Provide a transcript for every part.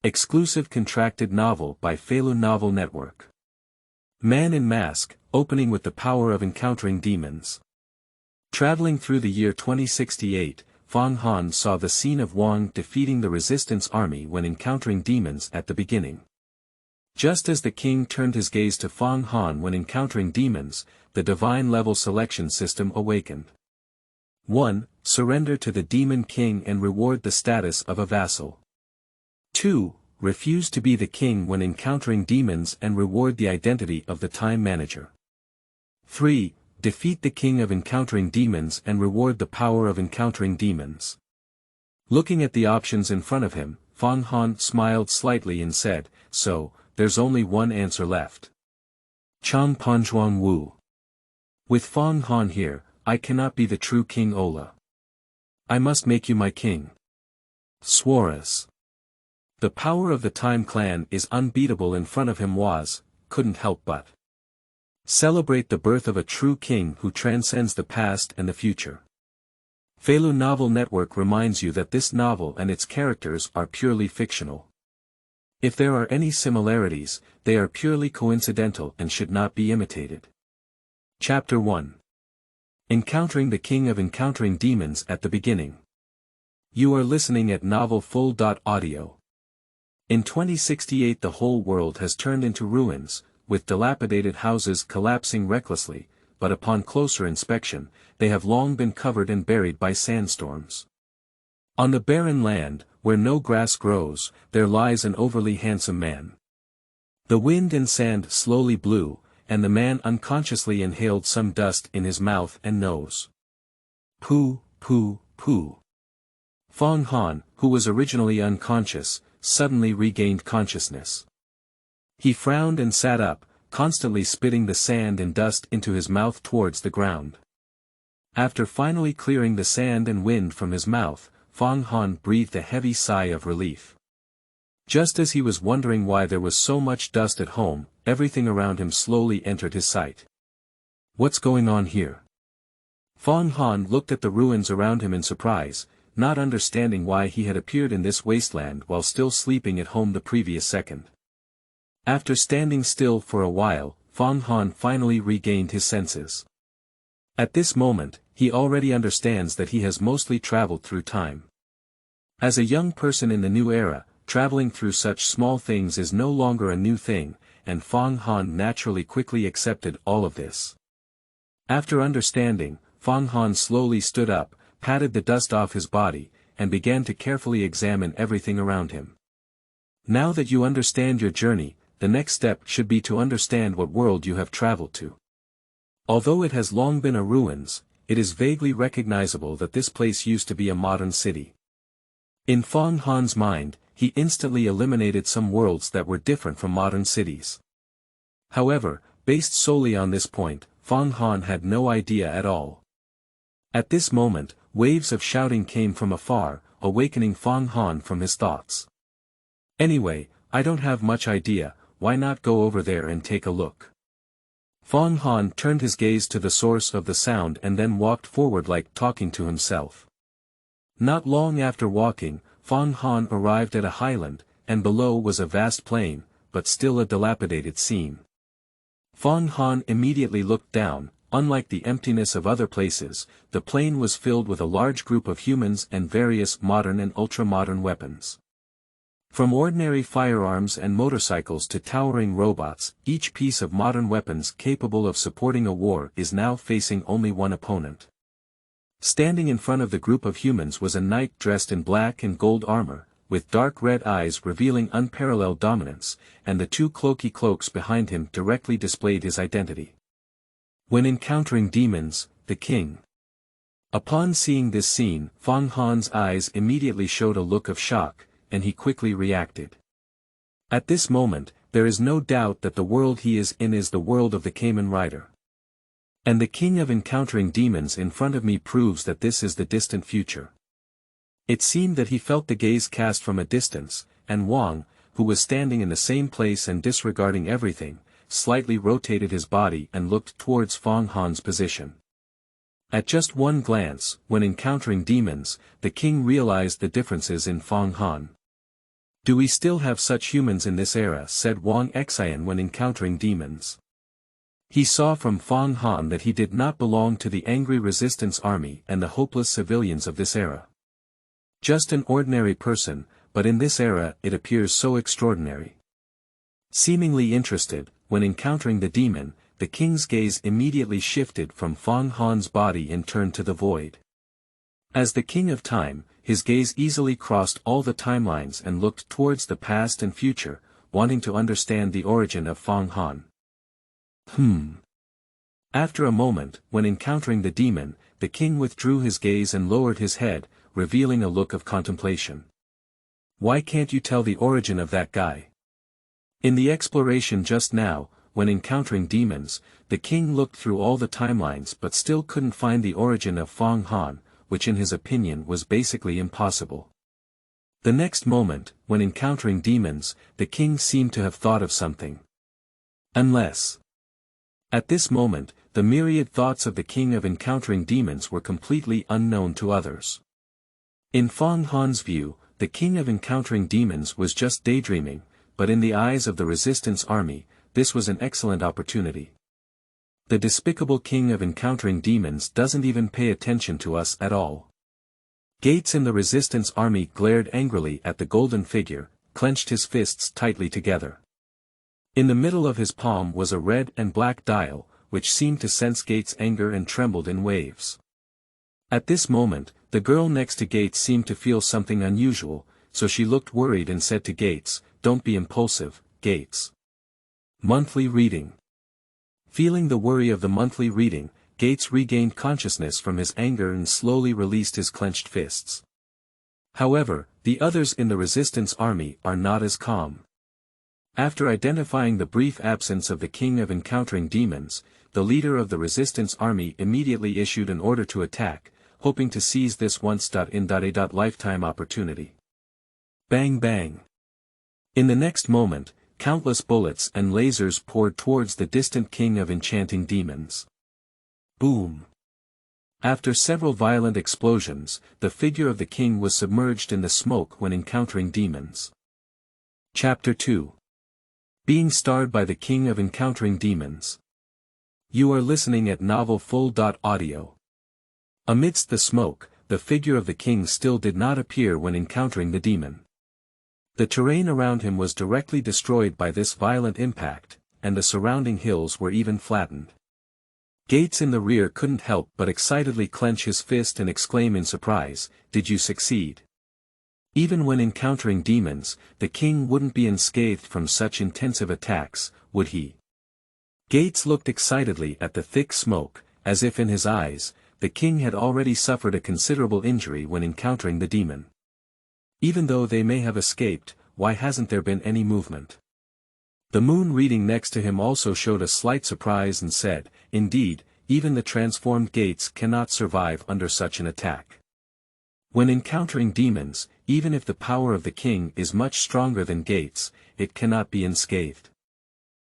Exclusive contracted novel by Feilu Novel Network. Man in Mask, opening with the power of encountering demons. Traveling through the year 2068, Fang Han saw the scene of Wang defeating the resistance army when encountering demons at the beginning. Just as the king turned his gaze to Fang Han when encountering demons, the divine level selection system awakened. 1. Surrender to the demon king and reward the status of a vassal. 2. Refuse to be the king when encountering demons and reward the identity of the time manager. 3. Defeat the king of encountering demons and reward the power of encountering demons. Looking at the options in front of him, Fang Han smiled slightly and said, "So, there's only one answer left." Chang Panzhuang Wu. With Fang Han here, I cannot be the true kingOla. I must make you my king. Swaruz. The power of the Time clan is unbeatable in front of himWoz, couldn't help but celebrate the birth of a true king who transcends the past and the future. Feilu Novel Network reminds you that this novel and its characters are purely fictional. If there are any similarities, they are purely coincidental and should not be imitated. Chapter 1. Encountering the King of Encountering Demons at the beginning. You are listening at novelfull.audio. In 2068 the whole world has turned into ruins, with dilapidated houses collapsing recklessly, but upon closer inspection, they have long been covered and buried by sandstorms. On the barren land, where no grass grows, there lies an overly handsome man. The wind and sand slowly blew, and the man unconsciously inhaled some dust in his mouth and nose. Pooh, pooh, pooh. Fang Han, who was originally unconscious, suddenly regained consciousness. He frowned and sat up, constantly spitting the sand and dust into his mouth towards the ground. After finally clearing the sand and wind from his mouth, Fang Han breathed a heavy sigh of relief. Just as he was wondering why there was so much dust at home, everything around him slowly entered his sight. What's going on here? Fang Han looked at the ruins around him in surprise, not understanding why he had appeared in this wasteland while still sleeping at home the previous second. After standing still for a while, Fang Han finally regained his senses. At this moment, he already understands that he has mostly traveled through time. As a young person in the new era, traveling through such small things is no longer a new thing, and Fang Han naturally quickly accepted all of this. After understanding, Fang Han slowly stood up, patted the dust off his body, and began to carefully examine everything around him. Now that you understand your journey, the next step should be to understand what world you have traveled to. Although it has long been a ruins, it is vaguely recognizable that this place used to be a modern city. In Fang Han's mind, he instantly eliminated some worlds that were different from modern cities. However, based solely on this point, Fang Han had no idea at all. At this moment, waves of shouting came from afar, awakening Fang Han from his thoughts. Anyway, I don't have much idea, why not go over there and take a look? Fang Han turned his gaze to the source of the sound and then walked forward like talking to himself. Not long after walking, Fang Han arrived at a highland, and below was a vast plain, but still a dilapidated scene. Fang Han immediately looked down. Unlike the emptiness of other places, the plain was filled with a large group of humans and various modern and ultra-modern weapons. From ordinary firearms and motorcycles to towering robots, each piece of modern weapons capable of supporting a war is now facing only one opponent. Standing in front of the group of humans was a knight dressed in black and gold armor, with dark red eyes revealing unparalleled dominance, and the two cloaky cloaks behind him directly displayed his identity. When encountering demons, the king. Upon seeing this scene, Fang Han's eyes immediately showed a look of shock, and he quickly reacted. At this moment, there is no doubt that the world he is in is the world of the Kamen Rider. And the king of encountering demons in front of me proves that this is the distant future. It seemed that he felt the gaze cast from a distance, and Wang, who was standing in the same place and disregarding everything, slightly rotated his body and looked towards Fang Han's position. At just one glance, when encountering demons, the king realized the differences in Fang Han. "Do we still have such humans in this era?" said Wang Xian when encountering demons. He saw from Fang Han that he did not belong to the angry resistance army and the hopeless civilians of this era. Just an ordinary person, but in this era it appears so extraordinary. Seemingly interested, when encountering the demon, the king's gaze immediately shifted from Fang Han's body and turned to the void. As the king of time, his gaze easily crossed all the timelines and looked towards the past and future, wanting to understand the origin of Fang Han. After a moment, when encountering the demon, the king withdrew his gaze and lowered his head, revealing a look of contemplation. "Why can't you tell the origin of that guy?" In the exploration just now, when encountering demons, the king looked through all the timelines but still couldn't find the origin of Fang Han, which in his opinion was basically impossible. The next moment, when encountering demons, the king seemed to have thought of something. Unless. At this moment, the myriad thoughts of the king of encountering demons were completely unknown to others. In Fang Han's view, the king of encountering demons was just daydreaming, but in the eyes of the resistance army, this was an excellent opportunity. The despicable king of encountering demons doesn't even pay attention to us at all. Gates in the resistance army glared angrily at the golden figure, clenched his fists tightly together. In the middle of his palm was a red and black dial, which seemed to sense Gates' anger and trembled in waves. At this moment, the girl next to Gates seemed to feel something unusual, so she looked worried and said to Gates, "Don't be impulsive, Gates." Monthly reading. Feeling the worry of the monthly reading, Gates regained consciousness from his anger and slowly released his clenched fists. However, the others in the resistance army are not as calm. After identifying the brief absence of the king of encountering demons, the leader of the resistance army immediately issued an order to attack, hoping to seize this once-in-a-lifetime opportunity. Bang bang. In the next moment, countless bullets and lasers poured towards the distant king of enchanting demons. Boom. After several violent explosions, the figure of the king was submerged in the smoke when encountering demons. Chapter 2. Being starred by the king of encountering demons. You are listening at novelfull.audio. Amidst the smoke, the figure of the king still did not appear when encountering the demon. The terrain around him was directly destroyed by this violent impact, and the surrounding hills were even flattened. Gates in the rear couldn't help but excitedly clench his fist and exclaim in surprise, "Did you succeed?" Even when encountering demons, the king wouldn't be unscathed from such intensive attacks, would he? Gates looked excitedly at the thick smoke, as if in his eyes, the king had already suffered a considerable injury when encountering the demon. Even though they may have escaped, why hasn't there been any movement? The moon reading next to him also showed a slight surprise and said, "Indeed, even the transformed Gates cannot survive under such an attack." When encountering demons, even if the power of the king is much stronger than Gates, it cannot be unscathed.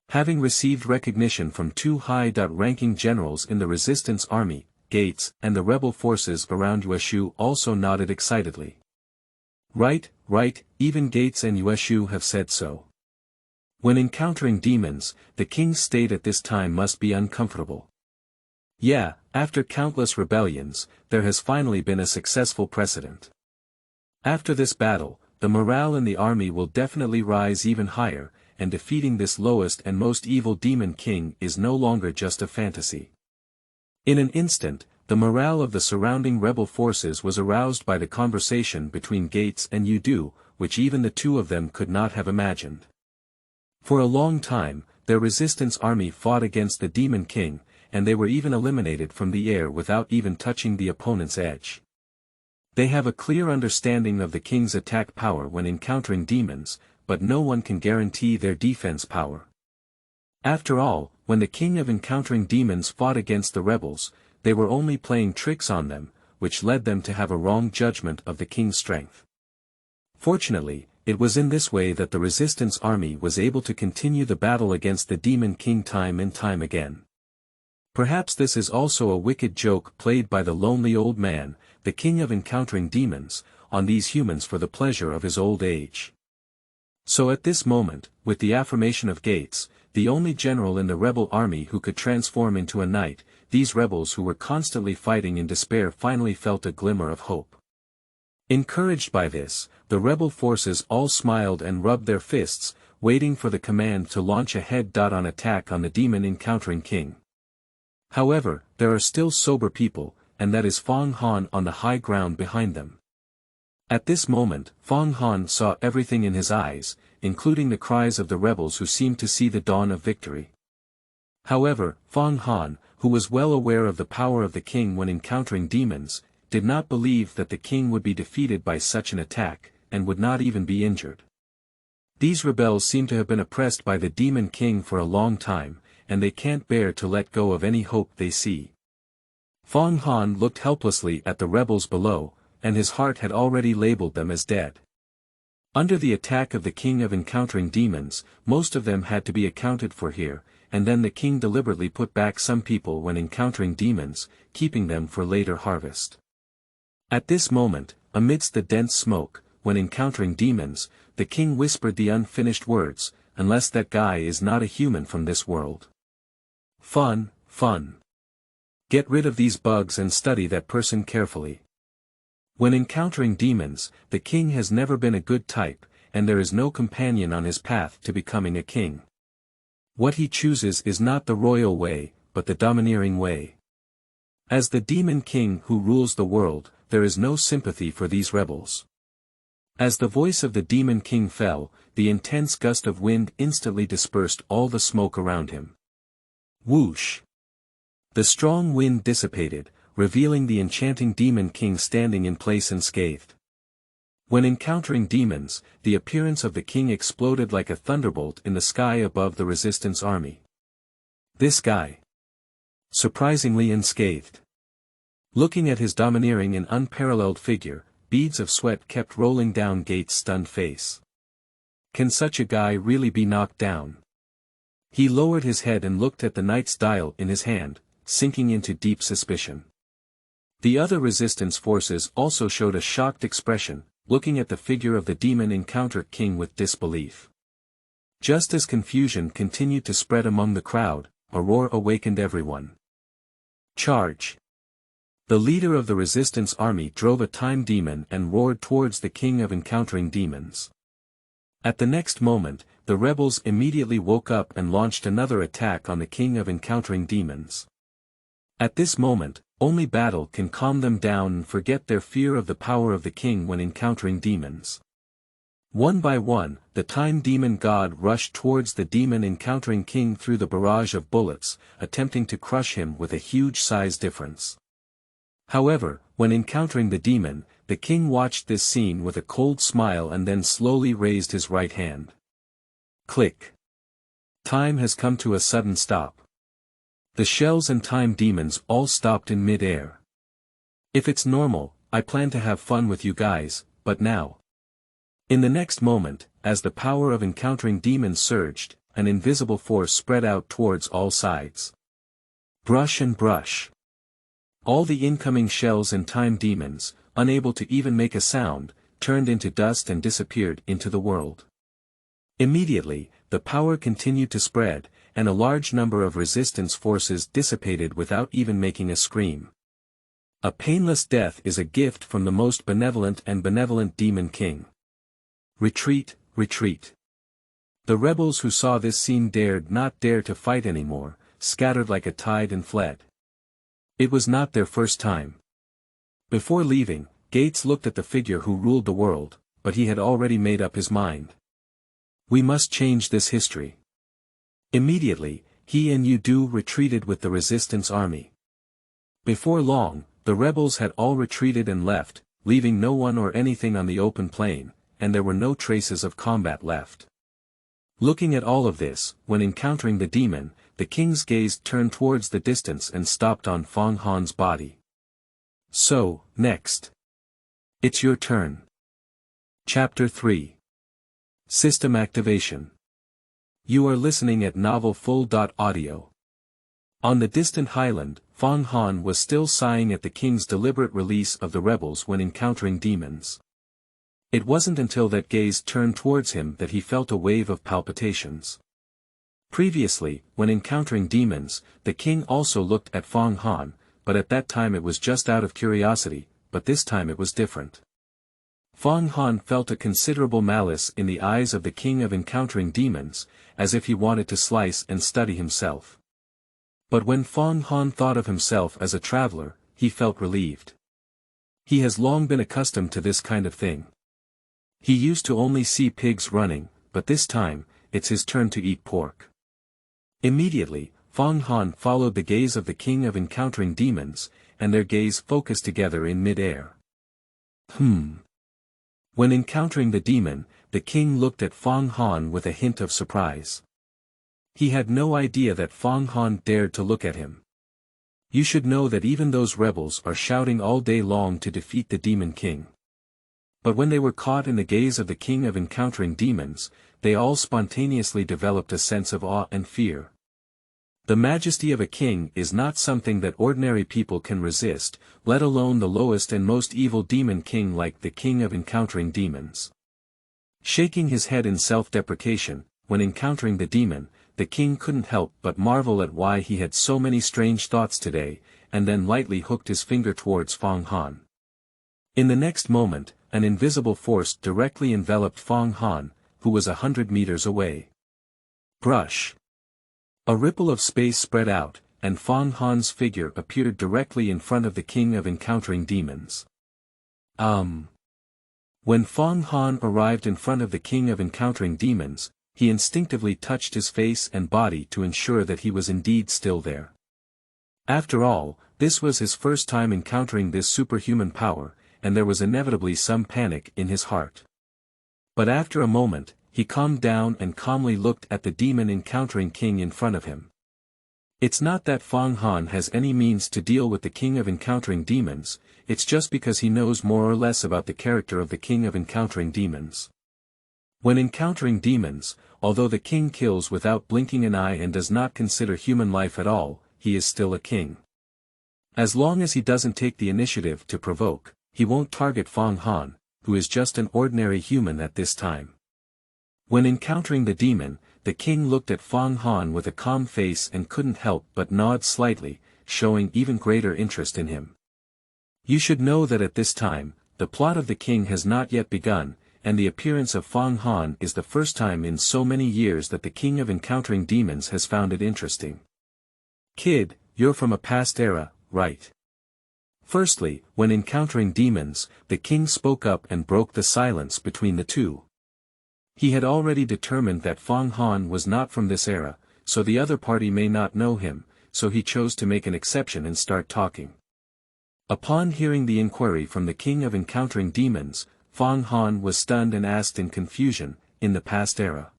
Having received recognition from two high-ranking generals in the resistance army, Gates and the rebel forces around Yueshu also nodded excitedly. Right, even Gates and Yueshu have said so. When encountering demons, the king's state at this time must be uncomfortable. Yeah, after countless rebellions, there has finally been a successful precedent. After this battle, the morale in the army will definitely rise even higher, and defeating this lowest and most evil demon king is no longer just a fantasy. In an instant, the morale of the surrounding rebel forces was aroused by the conversation between Gates and Yudu, which even the two of them could not have imagined. For a long time, their resistance army fought against the demon king, and they were even eliminated from the air without even touching the opponent's edge. They have a clear understanding of the king's attack power when encountering demons, but no one can guarantee their defense power. After all, when the king of encountering demons fought against the rebels, they were only playing tricks on them, which led them to have a wrong judgment of the king's strength. Fortunately, it was in this way that the resistance army was able to continue the battle against the demon king time and time again. Perhaps this is also a wicked joke played by the lonely old man, the king of encountering demons, on these humans for the pleasure of his old age. So at this moment, with the affirmation of Gates, the only general in the rebel army who could transform into a knight, these rebels who were constantly fighting in despair finally felt a glimmer of hope. Encouraged by this, the rebel forces all smiled and rubbed their fists, waiting for the command to launch a head-on attack on the demon encountering king. However, there are still sober people, and that is Fang Han on the high ground behind them. At this moment, Fang Han saw everything in his eyes, including the cries of the rebels who seemed to see the dawn of victory. However, Fang Han, who was well aware of the power of the king when encountering demons, did not believe that the king would be defeated by such an attack, and would not even be injured. These rebels seem to have been oppressed by the demon king for a long time, and they can't bear to let go of any hope they see. Fang Han looked helplessly at the rebels below, and his heart had already labeled them as dead. Under the attack of the king of encountering demons, most of them had to be accounted for here, and then the king deliberately put back some people when encountering demons, keeping them for later harvest. At this moment, amidst the dense smoke, when encountering demons, the king whispered the unfinished words, "Unless that guy is not a human from this world. Fun, fun. Get rid of these bugs and study that person carefully." When encountering demons, the king has never been a good type, and there is no companion on his path to becoming a king. What he chooses is not the royal way, but the domineering way. As the demon king who rules the world, there is no sympathy for these rebels. As the voice of the demon king fell, the intense gust of wind instantly dispersed all the smoke around him. Whoosh! The strong wind dissipated, revealing the enchanting demon king standing in place unscathed. When encountering demons, the appearance of the king exploded like a thunderbolt in the sky above the resistance army. This guy. Surprisingly unscathed. Looking at his domineering and unparalleled figure, beads of sweat kept rolling down Gates' stunned face. Can such a guy really be knocked down? He lowered his head and looked at the knight's dial in his hand, sinking into deep suspicion. The other resistance forces also showed a shocked expression, looking at the figure of the demon encounter king with disbelief. Just as confusion continued to spread among the crowd, a roar awakened everyone. Charge! The leader of the resistance army drove a time demon and roared towards the king of encountering demons. At the next moment, the rebels immediately woke up and launched another attack on the king of encountering demons. At this moment, only battle can calm them down and forget their fear of the power of the king when encountering demons. One by one, the time demon god rushed towards the demon encountering king through the barrage of bullets, attempting to crush him with a huge size difference. However, when encountering the demon, the king watched this scene with a cold smile and then slowly raised his right hand. Click. Time has come to a sudden stop. The shells and time demons all stopped in mid-air. If it's normal, I plan to have fun with you guys, but now. In the next moment, as the power of encountering demons surged, an invisible force spread out towards all sides. Brush and brush. All the incoming shells and time demons, unable to even make a sound, turned into dust and disappeared into the world. Immediately, the power continued to spread, and a large number of resistance forces dissipated without even making a scream. A painless death is a gift from the most benevolent and benevolent demon king. Retreat, retreat. The rebels who saw this scene dared not dare to fight anymore, scattered like a tide and fled. It was not their first time. Before leaving, Gates looked at the figure who ruled the world, but he had already made up his mind. We must change this history. Immediately, he and Yudu retreated with the resistance army. Before long, the rebels had all retreated and left, leaving no one or anything on the open plain, and there were no traces of combat left. Looking at all of this, when encountering the demon, the king's gaze turned towards the distance and stopped on Fang Han's body. So, next. It's your turn. Chapter 3. System Activation. You are listening at Novel Full.audio. On the distant highland, Fang Han was still sighing at the king's deliberate release of the rebels when encountering demons. It wasn't until that gaze turned towards him that he felt a wave of palpitations. Previously, when encountering demons, the king also looked at Fang Han, but at that time it was just out of curiosity, but this time it was different. Fang Han felt a considerable malice in the eyes of the king of encountering demons, as if he wanted to slice and study himself. But when Fang Han thought of himself as a traveler, he felt relieved. He has long been accustomed to this kind of thing. He used to only see pigs running, but this time, it's his turn to eat pork. Immediately, Fang Han followed the gaze of the king of encountering demons, and their gaze focused together in mid-air. When encountering the demon, the king looked at Fang Han with a hint of surprise. He had no idea that Fang Han dared to look at him. You should know that even those rebels are shouting all day long to defeat the demon king. But when they were caught in the gaze of the king of encountering demons, they all spontaneously developed a sense of awe and fear. The majesty of a king is not something that ordinary people can resist, let alone the lowest and most evil demon king like the king of encountering demons. Shaking his head in self-deprecation, when encountering the demon, the king couldn't help but marvel at why he had so many strange thoughts today, and then lightly hooked his finger towards Fang Han. In the next moment, an invisible force directly enveloped Fang Han, who was 100 meters away. Brush. A ripple of space spread out, and Fang Han's figure appeared directly in front of the king of encountering demons. When Fang Han arrived in front of the king of encountering demons, he instinctively touched his face and body to ensure that he was indeed still there. After all, this was his first time encountering this superhuman power, and there was inevitably some panic in his heart. But after a moment, he calmed down and calmly looked at the demon encountering king in front of him. It's not that Fang Han has any means to deal with the king of encountering demons, it's just because he knows more or less about the character of the king of encountering demons. When encountering demons, although the king kills without blinking an eye and does not consider human life at all, he is still a king. As long as he doesn't take the initiative to provoke, he won't target Fang Han, who is just an ordinary human at this time. When encountering the demon, the king looked at Fang Han with a calm face and couldn't help but nod slightly, showing even greater interest in him. You should know that at this time, the plot of the king has not yet begun, and the appearance of Fang Han is the first time in so many years that the king of encountering demons has found it interesting. Kid, you're from a past era, right? Firstly, when encountering demons, the king spoke up and broke the silence between the two. He had already determined that Fang Han was not from this era, so the other party may not know him, so he chose to make an exception and start talking. Upon hearing the inquiry from the king of encountering demons, Fang Han was stunned and asked in confusion, in the past era.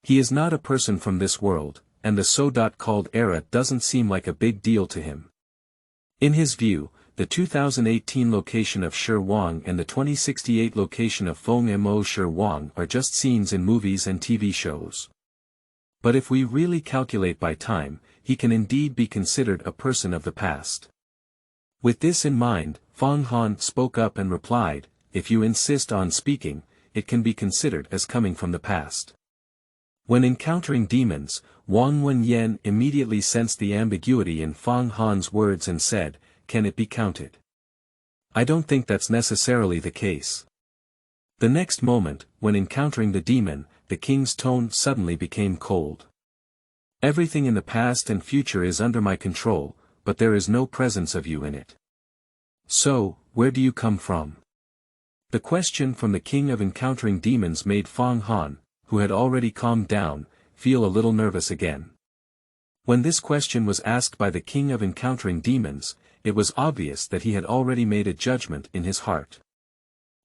He is not a person from this world, and the so-called era doesn't seem like a big deal to him. In his view, the 2018 location of Shi Wang and the 2068 location of Feng Mo Shi Wang are just scenes in movies and TV shows. But if we really calculate by time, he can indeed be considered a person of the past. With this in mind, Fang Han spoke up and replied, if you insist on speaking, it can be considered as coming from the past. When encountering demons, Wang Wenyan immediately sensed the ambiguity in Fang Han's words and said, can it be counted? I don't think that's necessarily the case. The next moment, when encountering the demon, the king's tone suddenly became cold. Everything in the past and future is under my control, but there is no presence of you in it. So, where do you come from? The question from the king of encountering demons made Fang Han, who had already calmed down, feel a little nervous again. When this question was asked by the king of encountering demons, it was obvious that he had already made a judgment in his heart.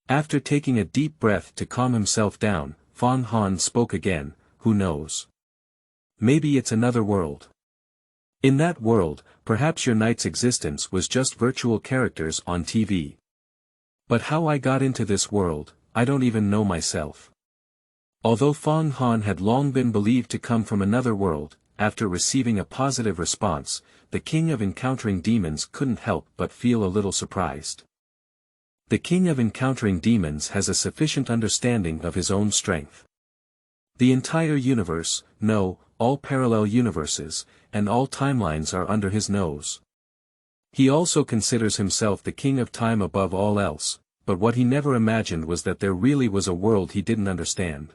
After taking a deep breath to calm himself down, Fang Han spoke again, who knows? Maybe it's another world. In that world, perhaps your knight's existence was just virtual characters on TV. But how I got into this world, I don't even know myself. Although Fang Han had long been believed to come from another world, after receiving a positive response, the king of encountering demons couldn't help but feel a little surprised. The king of encountering demons has a sufficient understanding of his own strength. The entire universe, no, all parallel universes, and all timelines are under his nose. He also considers himself the king of time above all else, but what he never imagined was that there really was a world he didn't understand.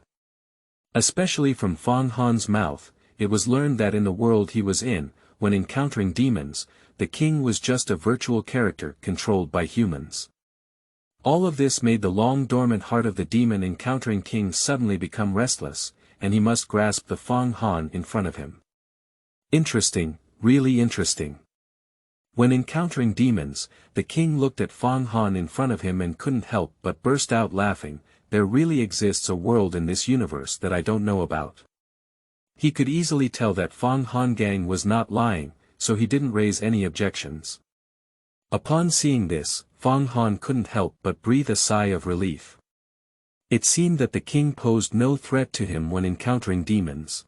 Especially from Fang Han's mouth, it was learned that in the world he was in, when encountering demons, the king was just a virtual character controlled by humans. All of this made the long-dormant heart of the demon-encountering king suddenly become restless, and he must grasp the Fang Han in front of him. Interesting, really interesting. When encountering demons, the king looked at Fang Han in front of him and couldn't help but burst out laughing. There really exists a world in this universe that I don't know about. He could easily tell that Fang Han gang was not lying, so he didn't raise any objections. Upon seeing this, Fang Han couldn't help but breathe a sigh of relief. It seemed that the king posed no threat to him when encountering demons.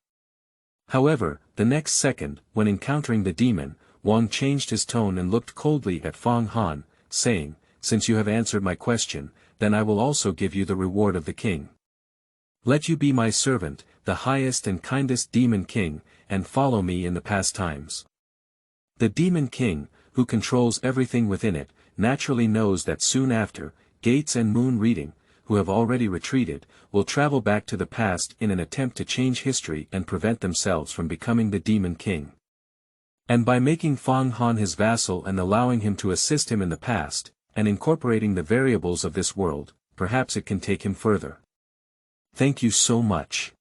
However, the next second, when encountering the demon, Wang changed his tone and looked coldly at Fang Han, saying, "Since you have answered my question, then I will also give you the reward of the king. Let you be my servant, the highest and kindest demon king, and follow me in the past times." The demon king, who controls everything within it, naturally knows that soon after, Gates and Moon Reading, who have already retreated, will travel back to the past in an attempt to change history and prevent themselves from becoming the demon king. And by making Fang Han his vassal and allowing him to assist him in the past, and incorporating the variables of this world, perhaps it can take him further. Thank you so much.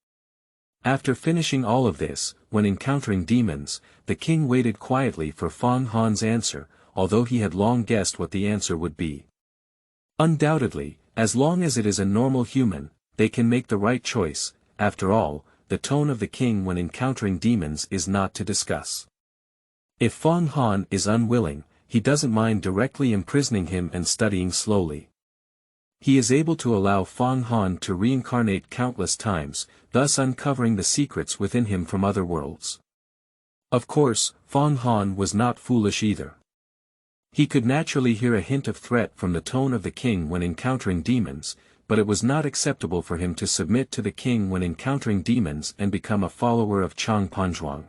After finishing all of this, when encountering demons, the king waited quietly for Fang Han's answer, although he had long guessed what the answer would be. Undoubtedly, as long as it is a normal human, they can make the right choice. After all, the tone of the king when encountering demons is not to discuss. If Fang Han is unwilling, he doesn't mind directly imprisoning him and studying slowly. He is able to allow Fang Han to reincarnate countless times, thus uncovering the secrets within him from other worlds. Of course, Fang Han was not foolish either. He could naturally hear a hint of threat from the tone of the king when encountering demons, but it was not acceptable for him to submit to the king when encountering demons and become a follower of Chang Panzhuang.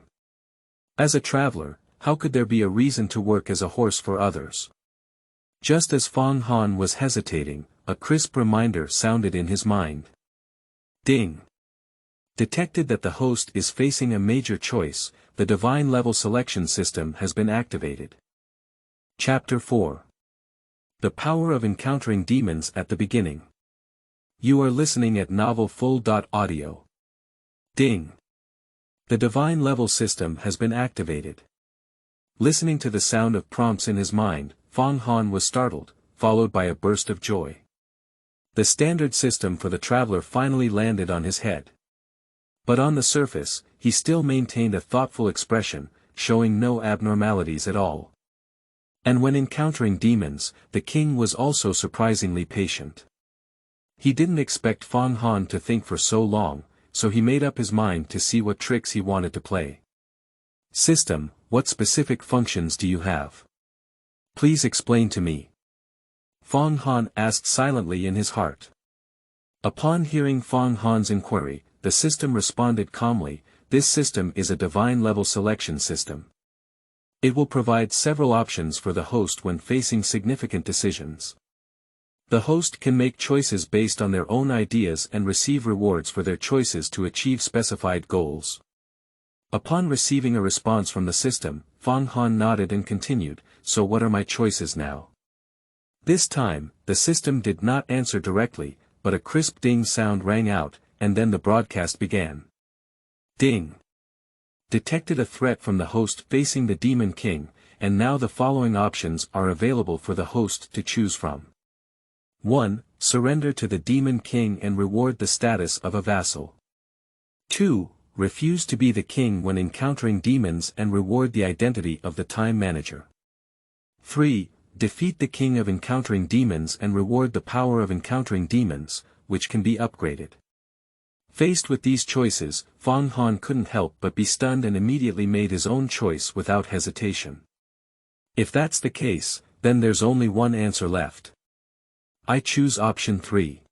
As a traveler, how could there be a reason to work as a horse for others? Just as Fang Han was hesitating, a crisp reminder sounded in his mind. Ding! Detected that the host is facing a major choice, the divine level selection system has been activated. Chapter 4. The Power of Encountering Demons at the Beginning. You are listening at novelfull.audio. Ding! The divine level system has been activated. Listening to the sound of prompts in his mind, Fang Han was startled, followed by a burst of joy. The standard system for the traveler finally landed on his head. But on the surface, he still maintained a thoughtful expression, showing no abnormalities at all. And when encountering demons, the king was also surprisingly patient. He didn't expect Fang Han to think for so long, so he made up his mind to see what tricks he wanted to play. System, what specific functions do you have? Please explain to me. Fang Han asked silently in his heart. Upon hearing Fang Han's inquiry, the system responded calmly, this system is a divine level selection system. It will provide several options for the host when facing significant decisions. The host can make choices based on their own ideas and receive rewards for their choices to achieve specified goals. Upon receiving a response from the system, Fang Han nodded and continued, so what are my choices now? This time, the system did not answer directly, but a crisp ding sound rang out, and then the broadcast began. Ding! Detected a threat from the host facing the Demon King, and now the following options are available for the host to choose from. 1. Surrender to the Demon King and reward the status of a vassal. 2. Refuse to be the king when encountering demons and reward the identity of the time manager. 3. Defeat the king of encountering demons and reward the power of encountering demons, which can be upgraded. Faced with these choices, Fang Han couldn't help but be stunned and immediately made his own choice without hesitation. If that's the case, then there's only one answer left. I choose option 3.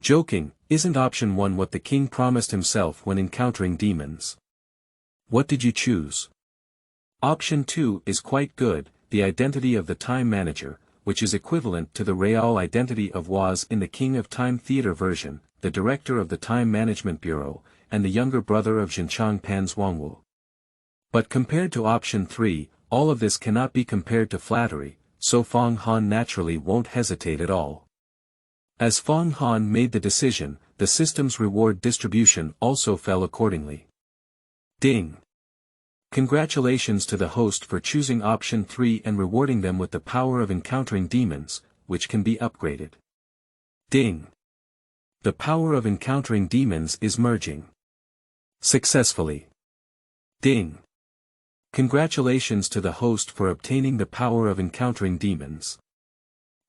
Joking, isn't option 1 what the king promised himself when encountering demons? What did you choose? Option 2 is quite good, the identity of the time manager, which is equivalent to the real identity of Woz in the King of Time theater version, the director of the Time Management Bureau, and the younger brother of Chang Panzhuang Wu. But compared to option 3, all of this cannot be compared to flattery, so Fang Han naturally won't hesitate at all. As Fang Han made the decision, the system's reward distribution also fell accordingly. Ding! Congratulations to the host for choosing option 3 and rewarding them with the power of encountering demons, which can be upgraded. Ding! The power of encountering demons is merging successfully. Ding! Congratulations to the host for obtaining the power of encountering demons.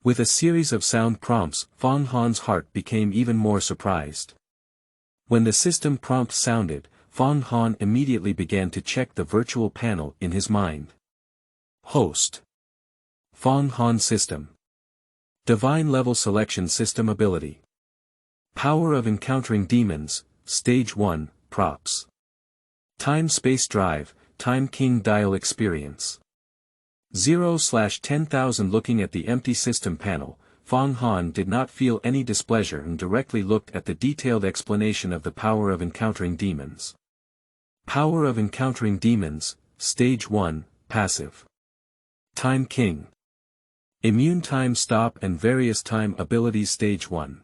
With a series of sound prompts, Fang Han's heart became even more surprised. When the system prompt sounded, Fang Han immediately began to check the virtual panel in his mind. Host. Fang Han System. Divine Level Selection System Ability. Power of Encountering Demons, Stage 1, Props. Time-Space Drive, Time King Dial Experience. 0/10,000. Looking at the empty system panel, Fang Han did not feel any displeasure and directly looked at the detailed explanation of the power of encountering demons. Power of Encountering Demons, Stage 1, Passive. Time King. Immune Time Stop and Various Time Abilities. Stage 1.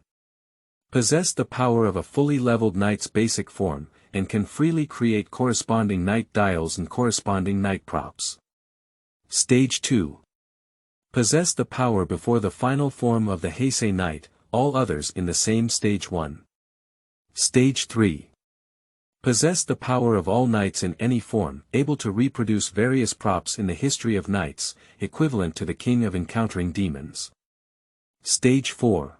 Possess the power of a fully leveled knight's basic form, and can freely create corresponding knight dials and corresponding knight props. Stage 2. Possess the power before the final form of the Heisei Knight, all others in the same Stage 1. Stage 3. Possess the power of all knights in any form, able to reproduce various props in the history of knights, equivalent to the King of Encountering Demons. Stage 4.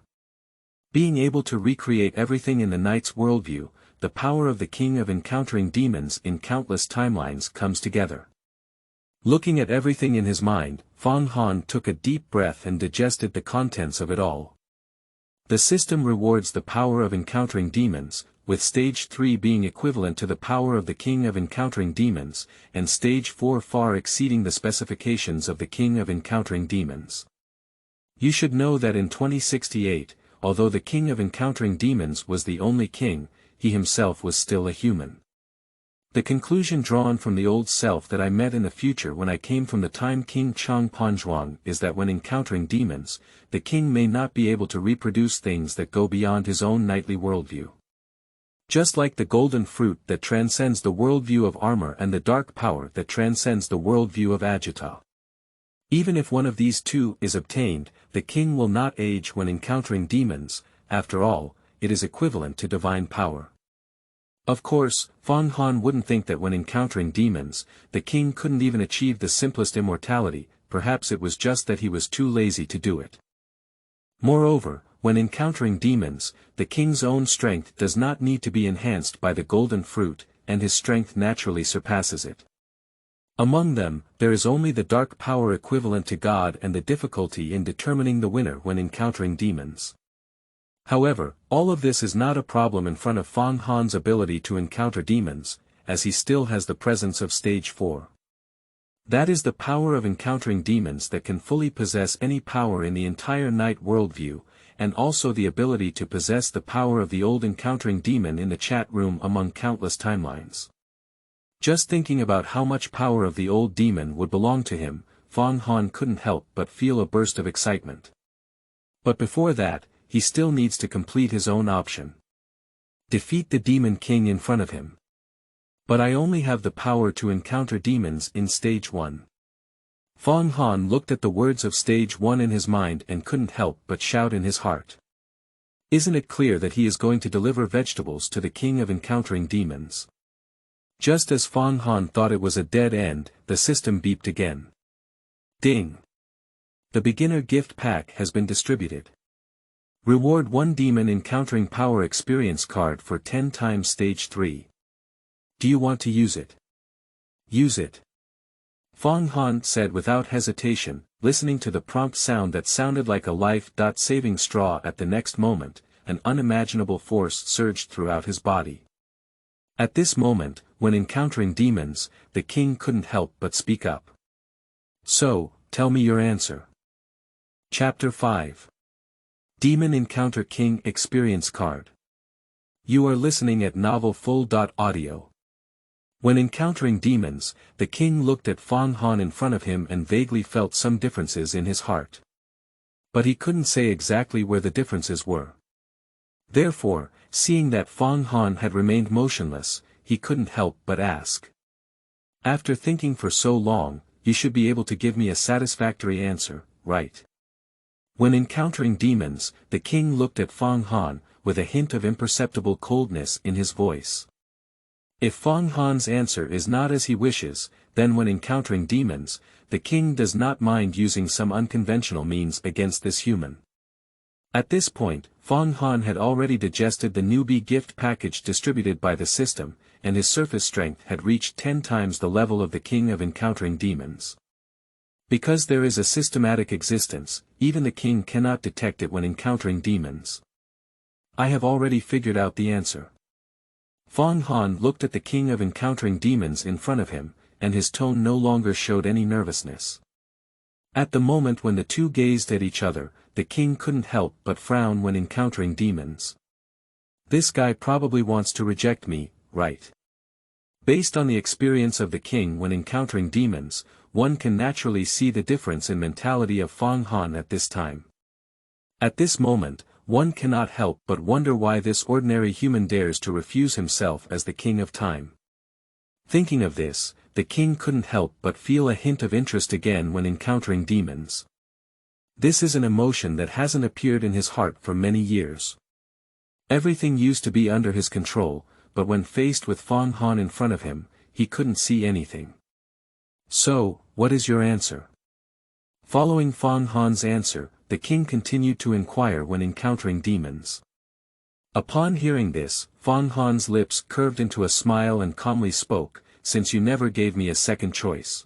Being able to recreate everything in the knight's worldview, the power of the King of Encountering Demons in countless timelines comes together. Looking at everything in his mind, Fang Han took a deep breath and digested the contents of it all. The system rewards the power of encountering demons, with Stage 3 being equivalent to the power of the King of Encountering Demons, and Stage 4 far exceeding the specifications of the King of Encountering Demons. You should know that in 2068, although the King of Encountering Demons was the only king, he himself was still a human. The conclusion drawn from the old self that I met in the future when I came from the Time King Chang Panzhuang is that when encountering demons, the king may not be able to reproduce things that go beyond his own knightly worldview. Just like the golden fruit that transcends the worldview of armor and the dark power that transcends the worldview of agita. Even if one of these two is obtained, the king will not age when encountering demons. After all, it is equivalent to divine power. Of course, Fang Han wouldn't think that when encountering demons, the king couldn't even achieve the simplest immortality, perhaps it was just that he was too lazy to do it. Moreover, when encountering demons, the king's own strength does not need to be enhanced by the golden fruit, and his strength naturally surpasses it. Among them, there is only the dark power equivalent to God and the difficulty in determining the winner when encountering demons. However, all of this is not a problem in front of Fang Han's ability to encounter demons, as he still has the presence of Stage 4. That is the power of encountering demons that can fully possess any power in the entire night worldview, and also the ability to possess the power of the old encountering demon in the chat room among countless timelines. Just thinking about how much power of the old demon would belong to him, Fang Han couldn't help but feel a burst of excitement. But before that, he still needs to complete his own option. Defeat the demon king in front of him. But I only have the power to encounter demons in Stage 1. Fang Han looked at the words of Stage 1 in his mind and couldn't help but shout in his heart. Isn't it clear that he is going to deliver vegetables to the king of encountering demons? Just as Fang Han thought it was a dead end, the system beeped again. Ding! The beginner gift pack has been distributed. Reward 1 demon encountering power experience card for 10 times Stage 3. Do you want to use it? Use it. Fang Han said without hesitation, listening to the prompt sound that sounded like a life-saving straw. At the next moment, an unimaginable force surged throughout his body. At this moment, when encountering demons, the king couldn't help but speak up. So, tell me your answer. Chapter 5. Demon Encounter King Experience Card. You are listening at Novel Full.audio. When encountering demons, the king looked at Fang Han in front of him and vaguely felt some differences in his heart. But he couldn't say exactly where the differences were. Therefore, seeing that Fang Han had remained motionless, he couldn't help but ask. After thinking for so long, you should be able to give me a satisfactory answer, right? When encountering demons, the king looked at Fang Han, with a hint of imperceptible coldness in his voice. If Fang Han's answer is not as he wishes, then when encountering demons, the king does not mind using some unconventional means against this human. At this point, Fang Han had already digested the newbie gift package distributed by the system, and his surface strength had reached 10 times the level of the king of encountering demons. Because there is a systematic existence, even the king cannot detect it when encountering demons. I have already figured out the answer. Fang Han looked at the king of encountering demons in front of him, and his tone no longer showed any nervousness. At the moment when the two gazed at each other, the king couldn't help but frown when encountering demons. This guy probably wants to reject me, right? Based on the experience of the king when encountering demons, one can naturally see the difference in mentality of Fang Han at this time. At this moment, one cannot help but wonder why this ordinary human dares to refuse himself as the king of time. Thinking of this, the king couldn't help but feel a hint of interest again when encountering demons. This is an emotion that hasn't appeared in his heart for many years. Everything used to be under his control, but when faced with Fang Han in front of him, he couldn't see anything. So, what is your answer? Following Fang Han's answer, the king continued to inquire when encountering demons. Upon hearing this, Fang Han's lips curved into a smile and calmly spoke, "Since you never gave me a second choice,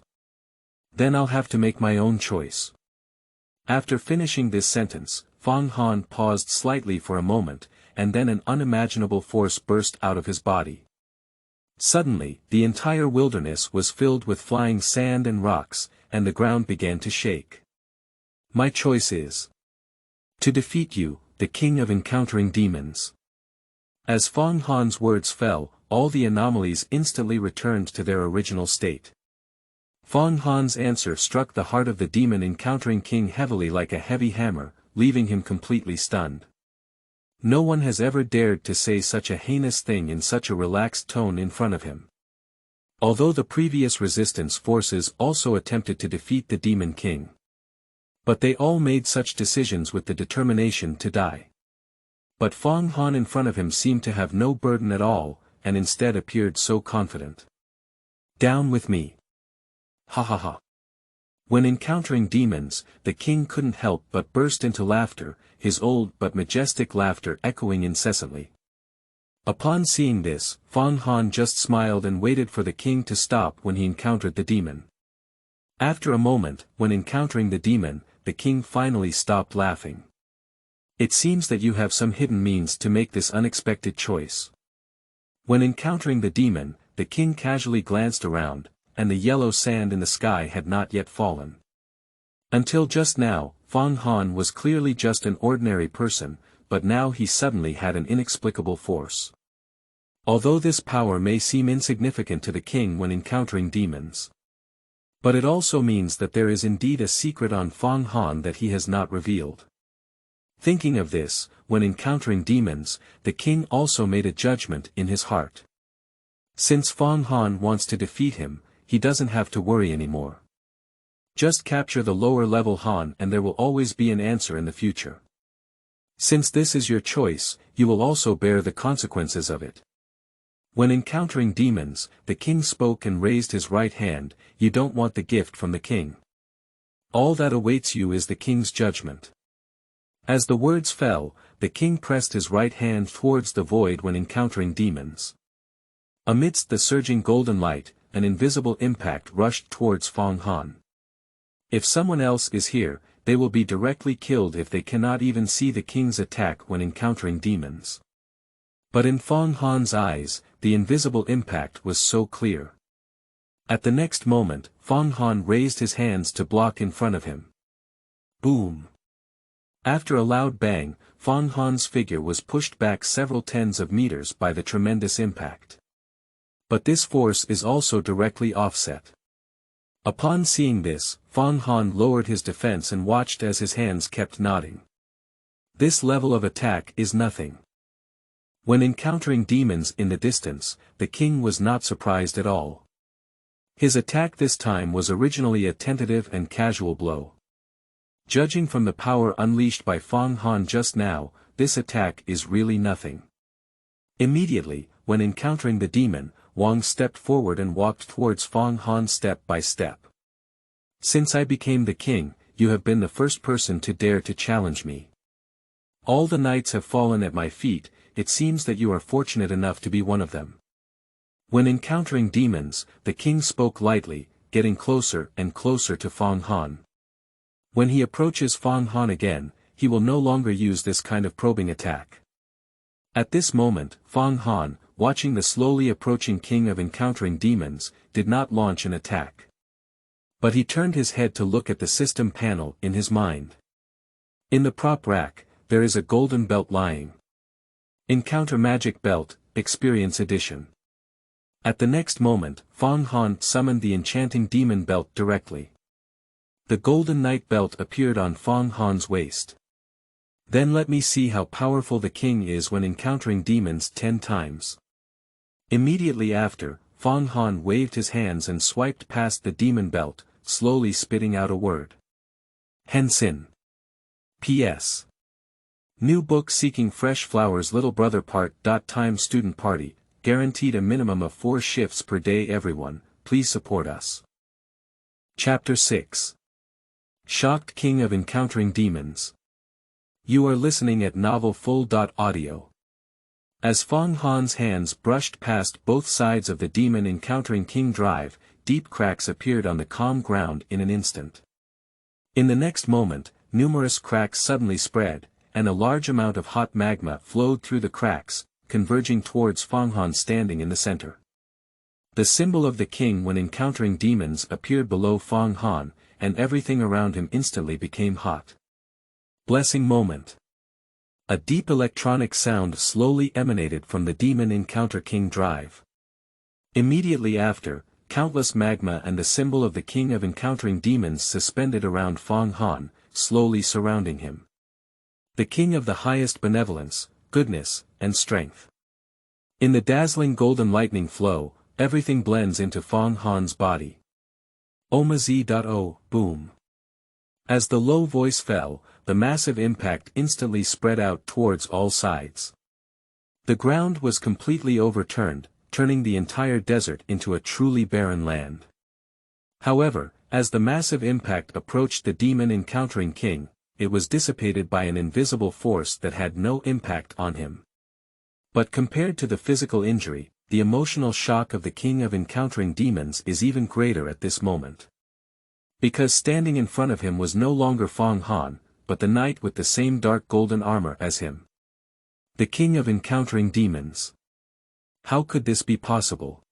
then I'll have to make my own choice." After finishing this sentence, Fang Han paused slightly for a moment, and then an unimaginable force burst out of his body. Suddenly, the entire wilderness was filled with flying sand and rocks, and the ground began to shake. My choice is to defeat you, the king of encountering demons. As Fang Han's words fell, all the anomalies instantly returned to their original state. Fang Han's answer struck the heart of the demon encountering king heavily like a heavy hammer, leaving him completely stunned. No one has ever dared to say such a heinous thing in such a relaxed tone in front of him. Although the previous resistance forces also attempted to defeat the demon king. But they all made such decisions with the determination to die. But Fang Han in front of him seemed to have no burden at all, and instead appeared so confident. Down with me. Ha ha ha. When encountering demons, the king couldn't help but burst into laughter, his old but majestic laughter echoing incessantly. Upon seeing this, Fang Han just smiled and waited for the king to stop when he encountered the demon. After a moment, when encountering the demon, the king finally stopped laughing. It seems that you have some hidden means to make this unexpected choice. When encountering the demon, the king casually glanced around, and the yellow sand in the sky had not yet fallen. Until just now, Fang Han was clearly just an ordinary person, but now he suddenly had an inexplicable force. Although this power may seem insignificant to the king when encountering demons. But it also means that there is indeed a secret on Fang Han that he has not revealed. Thinking of this, when encountering demons, the king also made a judgment in his heart. Since Fang Han wants to defeat him, he doesn't have to worry anymore. Just capture the lower level Han and there will always be an answer in the future. Since this is your choice, you will also bear the consequences of it. When encountering demons, the king spoke and raised his right hand. You don't want the gift from the king. All that awaits you is the king's judgment. As the words fell, the king pressed his right hand towards the void when encountering demons. Amidst the surging golden light, an invisible impact rushed towards Fang Han. If someone else is here, they will be directly killed if they cannot even see the king's attack when encountering demons. But in Fang Han's eyes, the invisible impact was so clear. At the next moment, Fang Han raised his hands to block in front of him. Boom! After a loud bang, Fang Han's figure was pushed back several tens of meters by the tremendous impact. But this force is also directly offset. Upon seeing this, Fang Han lowered his defense and watched as his hands kept nodding. This level of attack is nothing. When encountering demons in the distance, the king was not surprised at all. His attack this time was originally a tentative and casual blow. Judging from the power unleashed by Fang Han just now, this attack is really nothing. Immediately, when encountering the demon, Wang stepped forward and walked towards Fang Han step by step. Since I became the king, you have been the first person to dare to challenge me. All the knights have fallen at my feet, it seems that you are fortunate enough to be one of them. When encountering demons, the king spoke lightly, getting closer and closer to Fang Han. When he approaches Fang Han again, he will no longer use this kind of probing attack. At this moment, Fang Han, watching the slowly approaching king of encountering demons, did not launch an attack. But he turned his head to look at the system panel in his mind. In the prop rack, there is a golden belt lying. Encounter Magic Belt, Experience Edition. At the next moment, Fang Han summoned the enchanting demon belt directly. The golden knight belt appeared on Fang Han's waist. Then let me see how powerful the king is when encountering demons 10 times. Immediately after, Fang Han waved his hands and swiped past the demon belt, slowly spitting out a word. Hensin. P.S. New book Seeking Fresh Flowers Little Brother Part. Time Student Party, guaranteed a minimum of 4 shifts per day. Everyone, please support us. Chapter 6. Shocked King of Encountering Demons. You are listening at Novel Full. Audio. As Fang Han's hands brushed past both sides of the demon encountering king drive, deep cracks appeared on the calm ground in an instant. In the next moment, numerous cracks suddenly spread, and a large amount of hot magma flowed through the cracks, converging towards Fang Han standing in the center. The symbol of the king when encountering demons appeared below Fang Han, and everything around him instantly became hot. Blessing moment. A deep electronic sound slowly emanated from the demon encounter king drive. Immediately after, countless magma and the symbol of the king of encountering demons suspended around Fang Han, slowly surrounding him. The king of the highest benevolence, goodness, and strength. In the dazzling golden lightning flow, everything blends into Fang Han's body. Omazi.o, boom. As the low voice fell, the massive impact instantly spread out towards all sides. The ground was completely overturned, turning the entire desert into a truly barren land. However, as the massive impact approached the demon encountering king, it was dissipated by an invisible force that had no impact on him. But compared to the physical injury, the emotional shock of the king of encountering demons is even greater at this moment. Because standing in front of him was no longer Fang Han, but the knight with the same dark golden armor as him. The king of encountering demons. How could this be possible?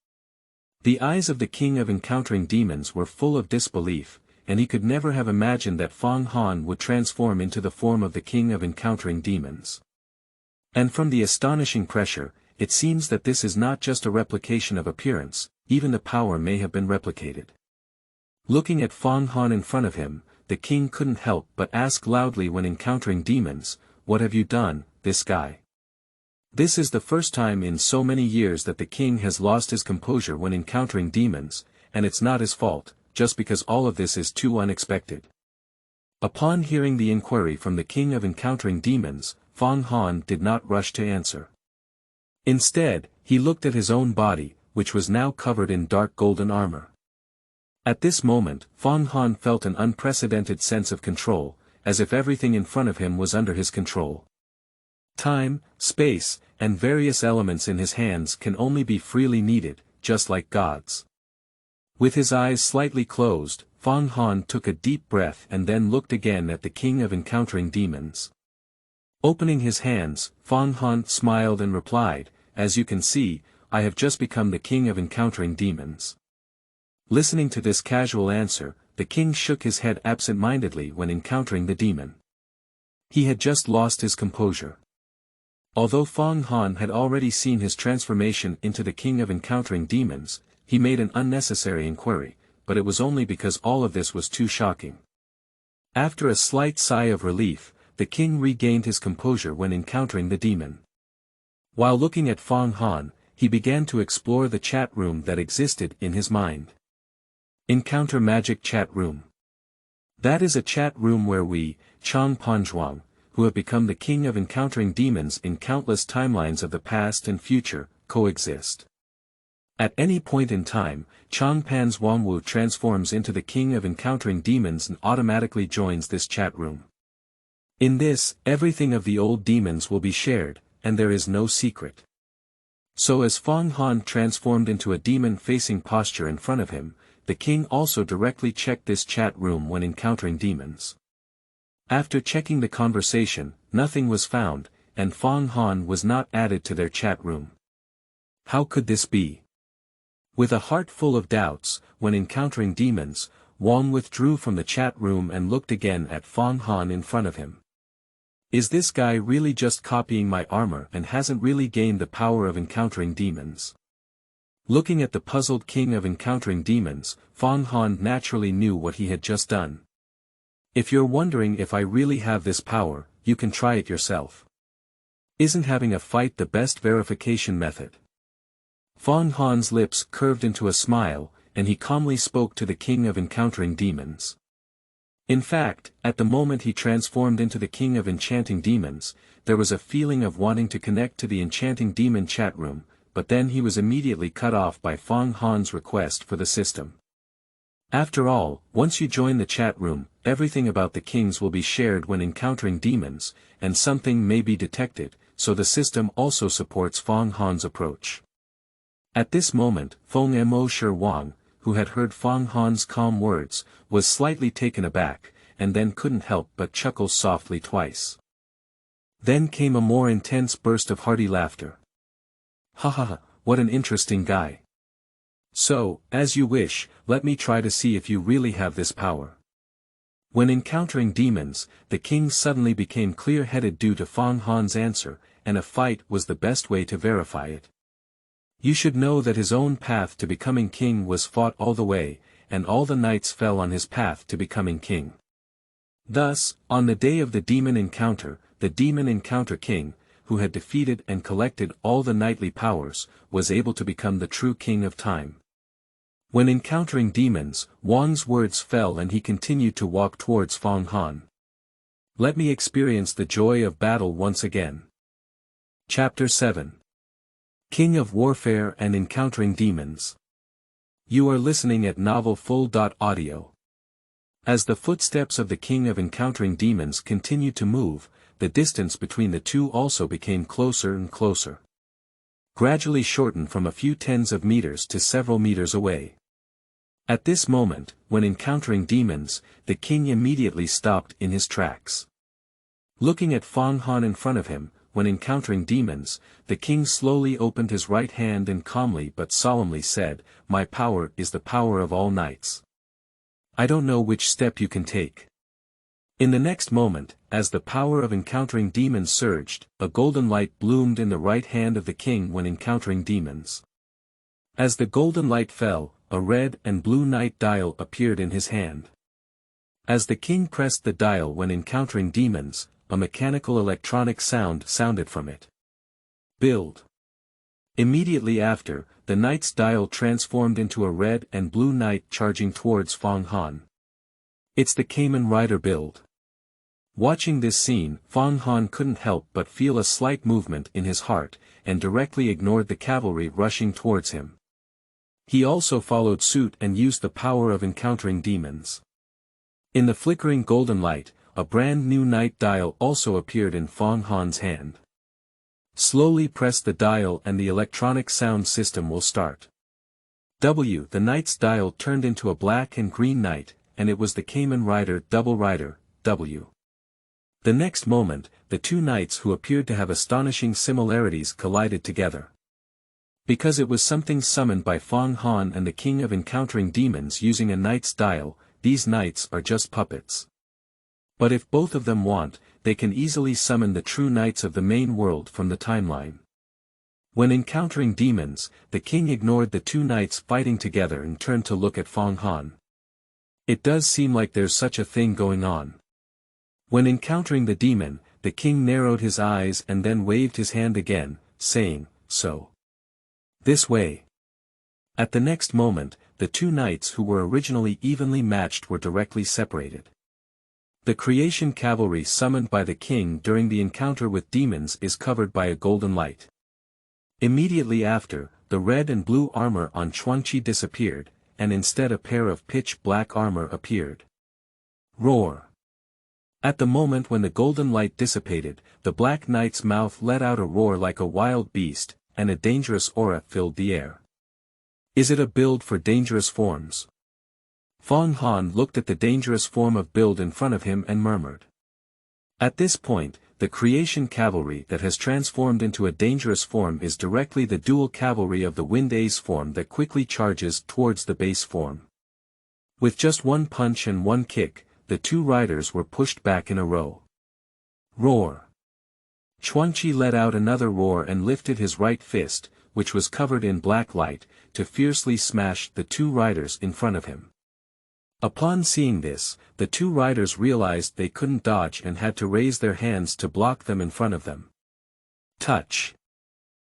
The eyes of the king of encountering demons were full of disbelief, and he could never have imagined that Fang Han would transform into the form of the king of encountering demons. And from the astonishing pressure, it seems that this is not just a replication of appearance, even the power may have been replicated. Looking at Fang Han in front of him, the king couldn't help but ask loudly when encountering demons, "What have you done, this guy?" This is the first time in so many years that the king has lost his composure when encountering demons, and it's not his fault, just because all of this is too unexpected. Upon hearing the inquiry from the king of encountering demons, Fang Han did not rush to answer. Instead, he looked at his own body, which was now covered in dark golden armor. At this moment, Fang Han felt an unprecedented sense of control, as if everything in front of him was under his control. Time, space, and various elements in his hands can only be freely needed, just like gods. With his eyes slightly closed, Fang Han took a deep breath and then looked again at the king of Encountering Demons. Opening his hands, Fang Han smiled and replied, "As you can see, I have just become the king of Encountering Demons." Listening to this casual answer, the king shook his head absent-mindedly when encountering the demon. He had just lost his composure. Although Fang Han had already seen his transformation into the king of Encountering Demons, he made an unnecessary inquiry, but it was only because all of this was too shocking. After a slight sigh of relief, the king regained his composure when encountering the demon. While looking at Fang Han, he began to explore the chat room that existed in his mind. Encounter Magic Chat Room. That is a chat room where we, Chang Panzhuang, who have become the king of Encountering Demons in countless timelines of the past and future, coexist. At any point in time, Chang Panzhuang Wu transforms into the king of Encountering Demons and automatically joins this chat room. In this, everything of the old demons will be shared, and there is no secret. So as Fang Han transformed into a demon-facing posture in front of him, the king also directly checked this chat room when encountering demons. After checking the conversation, nothing was found, and Fang Han was not added to their chat room. How could this be? With a heart full of doubts, when encountering demons, Wang withdrew from the chat room and looked again at Fang Han in front of him. Is this guy really just copying my armor and hasn't really gained the power of encountering demons? Looking at the puzzled king of Encountering Demons, Fang Han naturally knew what he had just done. If you're wondering if I really have this power, you can try it yourself. Isn't having a fight the best verification method? Fang Han's lips curved into a smile, and he calmly spoke to the king of Encountering Demons. In fact, at the moment he transformed into the king of Enchanting Demons, there was a feeling of wanting to connect to the Enchanting Demon chat room, but then he was immediately cut off by Fang Han's request for the system. After all, once you join the chat room, everything about the kings will be shared when encountering demons, and something may be detected, so the system also supports Fang Han's approach. At this moment, Feng Mo Shi Wang, who had heard Fang Han's calm words, was slightly taken aback, and then couldn't help but chuckle softly twice. Then came a more intense burst of hearty laughter. "Ha ha ha, what an interesting guy. So, as you wish, let me try to see if you really have this power." When encountering demons, the king suddenly became clear-headed due to Fang Han's answer, and a fight was the best way to verify it. You should know that his own path to becoming king was fought all the way, and all the knights fell on his path to becoming king. Thus, on the day of the demon encounter, the demon encounter king, who had defeated and collected all the knightly powers, was able to become the true king of time. When encountering demons, Wang's words fell and he continued to walk towards Fang Han. Let me experience the joy of battle once again. Chapter 7. King of Warfare and Encountering Demons. You are listening at novelfull.audio. As the footsteps of the King of Encountering Demons continued to move, the distance between the two also became closer and closer. Gradually shortened from a few tens of meters to several meters away. At this moment, when encountering demons, the king immediately stopped in his tracks. Looking at Fang Han in front of him, when encountering demons, the king slowly opened his right hand and calmly but solemnly said, "My power is the power of all knights. I don't know which step you can take." In the next moment, as the power of encountering demons surged, a golden light bloomed in the right hand of the king when encountering demons. As the golden light fell, a red and blue knight dial appeared in his hand. As the king pressed the dial when encountering demons, a mechanical electronic sound sounded from it. Build. Immediately after, the knight's dial transformed into a red and blue knight charging towards Fang Han. It's the Kamen Rider build. Watching this scene, Fang Han couldn't help but feel a slight movement in his heart, and directly ignored the cavalry rushing towards him. He also followed suit and used the power of encountering demons. In the flickering golden light, a brand new knight dial also appeared in Fang Han's hand. Slowly press the dial and the electronic sound system will start. The knight's dial turned into a black and green knight, and it was the Kamen Rider Double Rider, W. The next moment, the two knights who appeared to have astonishing similarities collided together. Because it was something summoned by Fang Han and the King of Encountering Demons using a knight's dial, these knights are just puppets. But if both of them want, they can easily summon the true knights of the main world from the timeline. When encountering demons, the king ignored the two knights fighting together and turned to look at Fang Han. It does seem like there's such a thing going on. When encountering the demon, the king narrowed his eyes and then waved his hand again, saying, "So. This way." At the next moment, the two knights who were originally evenly matched were directly separated. The creation cavalry summoned by the king during the encounter with demons is covered by a golden light. Immediately after, the red and blue armor on Chuangqi disappeared, and instead a pair of pitch-black armor appeared. Roar! At the moment when the golden light dissipated, the Black Knight's mouth let out a roar like a wild beast, and a dangerous aura filled the air. Is it a build for dangerous forms? Fang Han looked at the dangerous form of build in front of him and murmured. At this point, the creation cavalry that has transformed into a dangerous form is directly the dual cavalry of the Wind Ace form that quickly charges towards the base form. With just one punch and one kick, the two riders were pushed back in a row. Roar! Chuangqi let out another roar and lifted his right fist, which was covered in black light, to fiercely smash the two riders in front of him. Upon seeing this, the two riders realized they couldn't dodge and had to raise their hands to block them in front of them. Touch!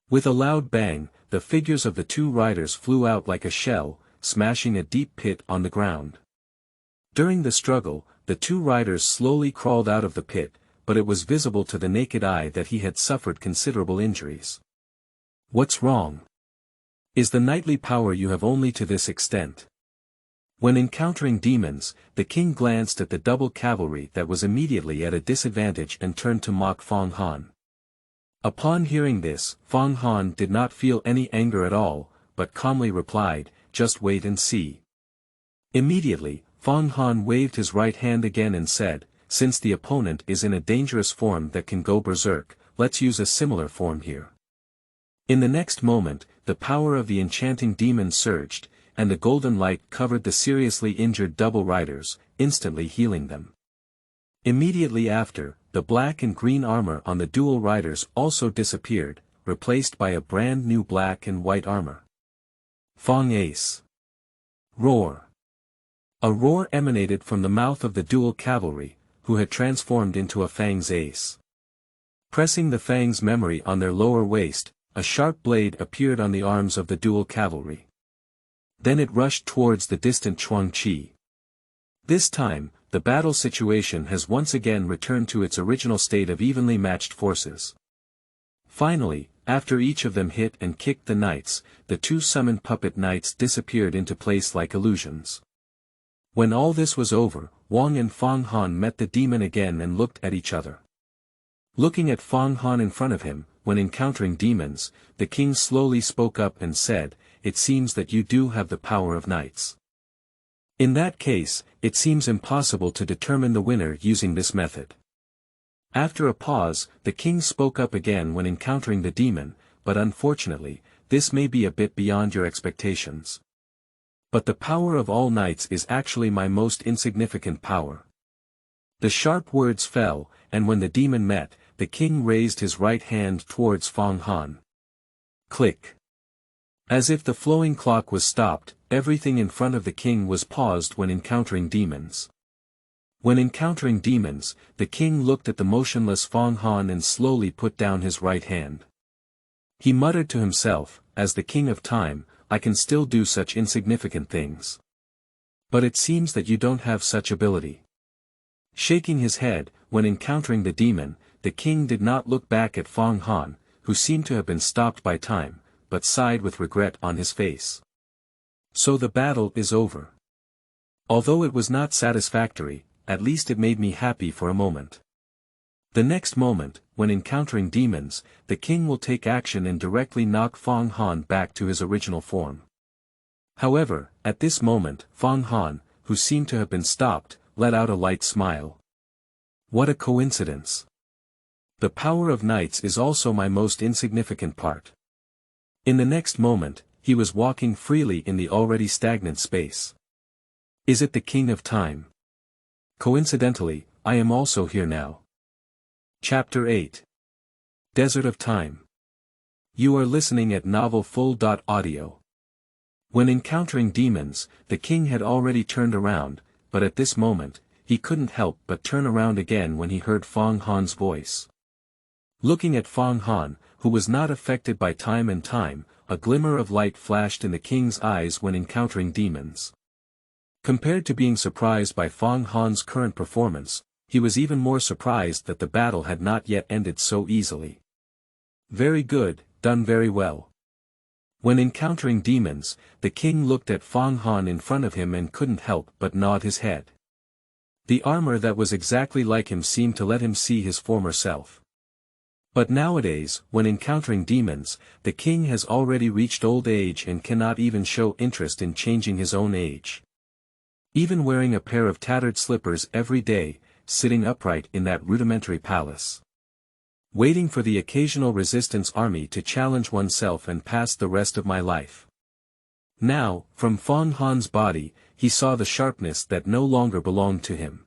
With a loud bang, the figures of the two riders flew out like a shell, smashing a deep pit on the ground. During the struggle, the two riders slowly crawled out of the pit, but it was visible to the naked eye that he had suffered considerable injuries. What's wrong? Is the knightly power you have only to this extent? When encountering demons, the king glanced at the double cavalry that was immediately at a disadvantage and turned to mock Fang Han. Upon hearing this, Fang Han did not feel any anger at all, but calmly replied, "Just wait and see." Immediately, Fang Han waved his right hand again and said, "Since the opponent is in a dangerous form that can go berserk, let's use a similar form here." In the next moment, the power of the enchanting demon surged, and the golden light covered the seriously injured double riders, instantly healing them. Immediately after, the black and green armor on the dual riders also disappeared, replaced by a brand new black and white armor. Fang Ace! Roar! A roar emanated from the mouth of the dual cavalry, who had transformed into a Fang's Ace. Pressing the Fang's memory on their lower waist, a sharp blade appeared on the arms of the dual cavalry. Then it rushed towards the distant Chuangqi. This time, the battle situation has once again returned to its original state of evenly matched forces. Finally, after each of them hit and kicked the knights, the two summoned puppet knights disappeared into place like illusions. When all this was over, Wang and Fang Han met the demon again and looked at each other. Looking at Fang Han in front of him, when encountering demons, the king slowly spoke up and said, "It seems that you do have the power of knights. In that case, it seems impossible to determine the winner using this method." After a pause, the king spoke up again when encountering the demon, "But unfortunately, this may be a bit beyond your expectations. But the power of all knights is actually my most insignificant power." The sharp words fell, and when the demon met, the king raised his right hand towards Fang Han. Click! As if the flowing clock was stopped, everything in front of the king was paused when encountering demons. When encountering demons, the king looked at the motionless Fang Han and slowly put down his right hand. He muttered to himself, "As the king of time, I can still do such insignificant things. But it seems that you don't have such ability." Shaking his head, when encountering the demon, the king did not look back at Fang Han, who seemed to have been stopped by time, but sighed with regret on his face. So the battle is over. Although it was not satisfactory, at least it made me happy for a moment. The next moment, when encountering demons, the king will take action and directly knock Fang Han back to his original form. However, at this moment, Fang Han, who seemed to have been stopped, let out a light smile. What a coincidence! The power of knights is also my most insignificant part. In the next moment, he was walking freely in the already stagnant space. Is it the king of time? Coincidentally, I am also here now. Chapter 8. Desert of Time. You are listening at Novel Full.audio. When encountering demons, the king had already turned around, but at this moment, he couldn't help but turn around again when he heard Fang Han's voice. Looking at Fang Han, who was not affected by time and time, a glimmer of light flashed in the king's eyes when encountering demons. Compared to being surprised by Fang Han's current performance, he was even more surprised that the battle had not yet ended so easily. Very good, done very well. When encountering demons, the king looked at Fang Han in front of him and couldn't help but nod his head. The armor that was exactly like him seemed to let him see his former self. But nowadays, when encountering demons, the king has already reached old age and cannot even show interest in changing his own age. Even wearing a pair of tattered slippers every day, sitting upright in that rudimentary palace. Waiting for the occasional resistance army to challenge oneself and pass the rest of my life. Now, from Fang Han's body, he saw the sharpness that no longer belonged to him.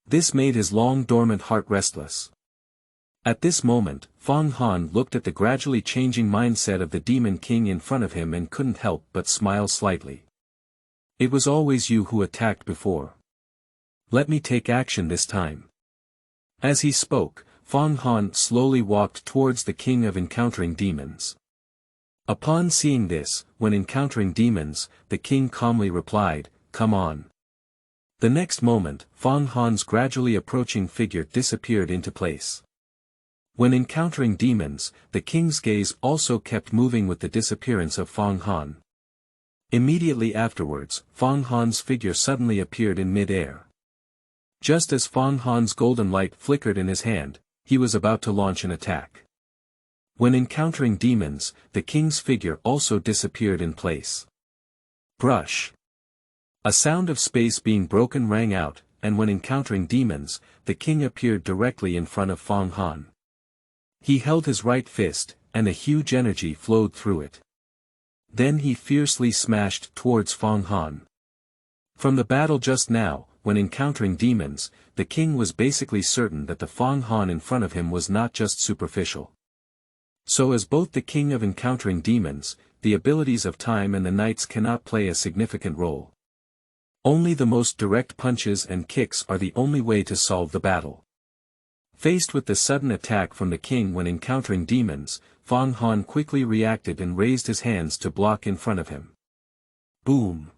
This made his long dormant heart restless. At this moment, Fang Han looked at the gradually changing mindset of the demon king in front of him and couldn't help but smile slightly. It was always you who attacked before. Let me take action this time. As he spoke, Fang Han slowly walked towards the king of encountering demons. Upon seeing this, when encountering demons, the king calmly replied, "Come on." The next moment, Fang Han's gradually approaching figure disappeared into place. When encountering demons, the king's gaze also kept moving with the disappearance of Fang Han. Immediately afterwards, Fang Han's figure suddenly appeared in mid-air. Just as Fang Han's golden light flickered in his hand, he was about to launch an attack. When encountering demons, the king's figure also disappeared in place. Brush. A sound of space being broken rang out, and when encountering demons, the king appeared directly in front of Fang Han. He held his right fist, and a huge energy flowed through it. Then he fiercely smashed towards Fang Han. From the battle just now, when encountering demons, the king was basically certain that the Fang Han in front of him was not just superficial. So as both the king of encountering demons, the abilities of time and the knights cannot play a significant role. Only the most direct punches and kicks are the only way to solve the battle. Faced with the sudden attack from the king when encountering demons, Fang Han quickly reacted and raised his hands to block in front of him. Boom!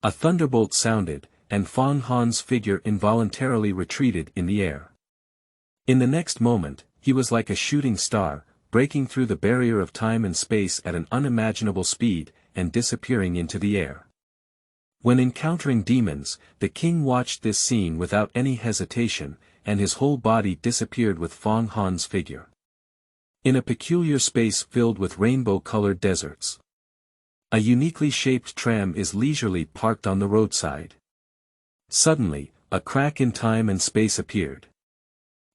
A thunderbolt sounded, and Fang Han's figure involuntarily retreated in the air. In the next moment, he was like a shooting star, breaking through the barrier of time and space at an unimaginable speed, and disappearing into the air. When encountering demons, the king watched this scene without any hesitation, and his whole body disappeared with Fang Han's figure. In a peculiar space filled with rainbow-colored deserts. A uniquely shaped tram is leisurely parked on the roadside. Suddenly, a crack in time and space appeared.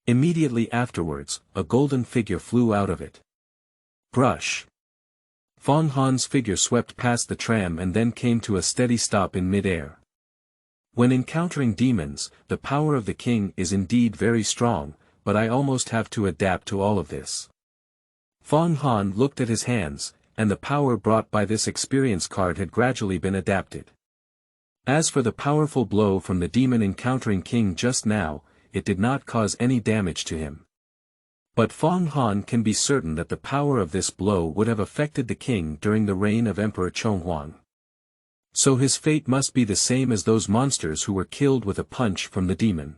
Immediately afterwards, a golden figure flew out of it. Brush. Fang Han's figure swept past the tram and then came to a steady stop in mid-air. When encountering demons, the power of the king is indeed very strong, but I almost have to adapt to all of this. Fang Han looked at his hands, and the power brought by this experience card had gradually been adapted. As for the powerful blow from the demon encountering king just now, it did not cause any damage to him. But Fang Han can be certain that the power of this blow would have affected the king during the reign of Emperor Chonghuang. So his fate must be the same as those monsters who were killed with a punch from the demon.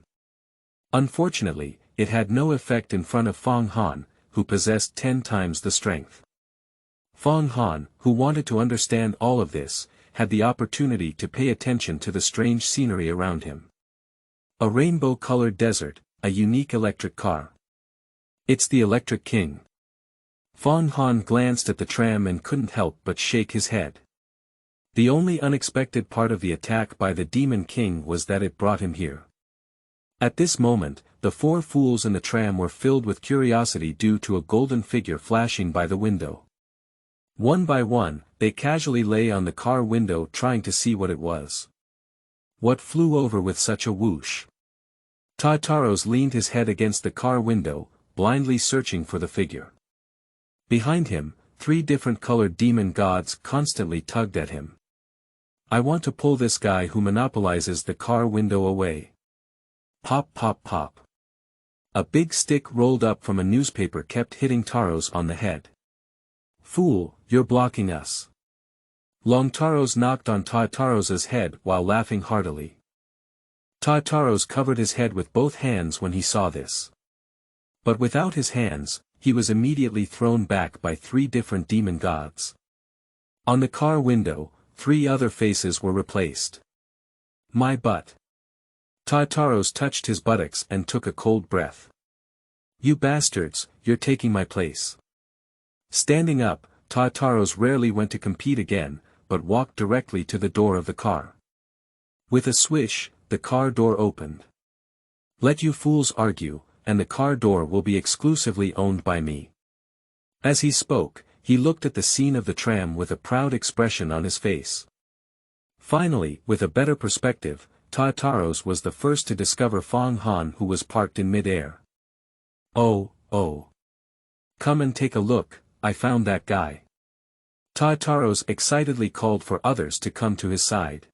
Unfortunately, it had no effect in front of Fang Han, who possessed 10 times the strength. Fang Han, who wanted to understand all of this, had the opportunity to pay attention to the strange scenery around him. A rainbow-colored desert, a unique electric car. It's the Electric King. Fang Han glanced at the tram and couldn't help but shake his head. The only unexpected part of the attack by the Demon King was that it brought him here. At this moment, the four fools in the tram were filled with curiosity due to a golden figure flashing by the window. One by one, they casually lay on the car window trying to see what it was. What flew over with such a whoosh? Tartaros leaned his head against the car window, blindly searching for the figure. Behind him, 3 different colored demon gods constantly tugged at him. I want to pull this guy who monopolizes the car window away. Pop pop pop. A big stick rolled up from a newspaper kept hitting Taros on the head. Fool, you're blocking us. Long Taros knocked on Tartaros's head while laughing heartily. Tartaros covered his head with both hands when he saw this. But without his hands, he was immediately thrown back by 3 different demon gods. On the car window, 3 other faces were replaced. My butt. Tartaros touched his buttocks and took a cold breath. You bastards, you're taking my place. Standing up, Tartaros rarely went to compete again, but walked directly to the door of the car. With a swish, the car door opened. Let you fools argue, and the car door will be exclusively owned by me. As he spoke, he looked at the scene of the tram with a proud expression on his face. Finally, with a better perspective, Tartaros was the first to discover Fang Han, who was parked in mid-air. Oh, oh. Come and take a look, I found that guy. Tartaros excitedly called for others to come to his side.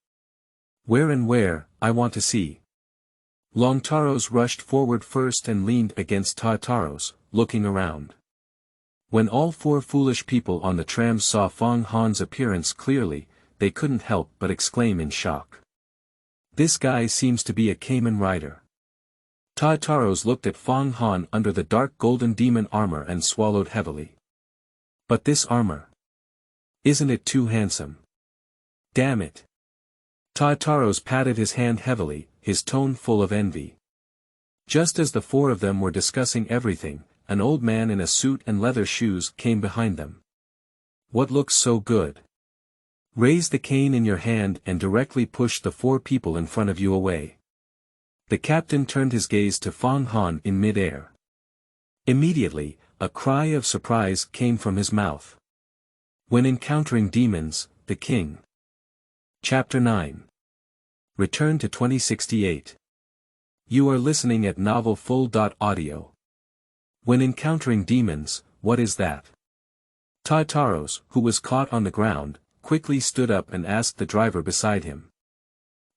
Where and where, I want to see. Long Taros rushed forward first and leaned against Tartaros, looking around. When all 4 foolish people on the tram saw Fang Han's appearance clearly, they couldn't help but exclaim in shock. This guy seems to be a Cayman rider. Tartaros looked at Fang Han under the dark golden demon armor and swallowed heavily. But this armor. Isn't it too handsome? Damn it. Tartaros patted his hand heavily, his tone full of envy. Just as the 4 of them were discussing everything, an old man in a suit and leather shoes came behind them. What looks so good? Raise the cane in your hand and directly push the 4 people in front of you away. The captain turned his gaze to Fang Han in mid-air. Immediately, a cry of surprise came from his mouth. When encountering demons, the king. Chapter 9. Return to 2068. You are listening at novelfull.audio. When encountering demons, what is that? Tartaros, who was caught on the ground, quickly stood up and asked the driver beside him.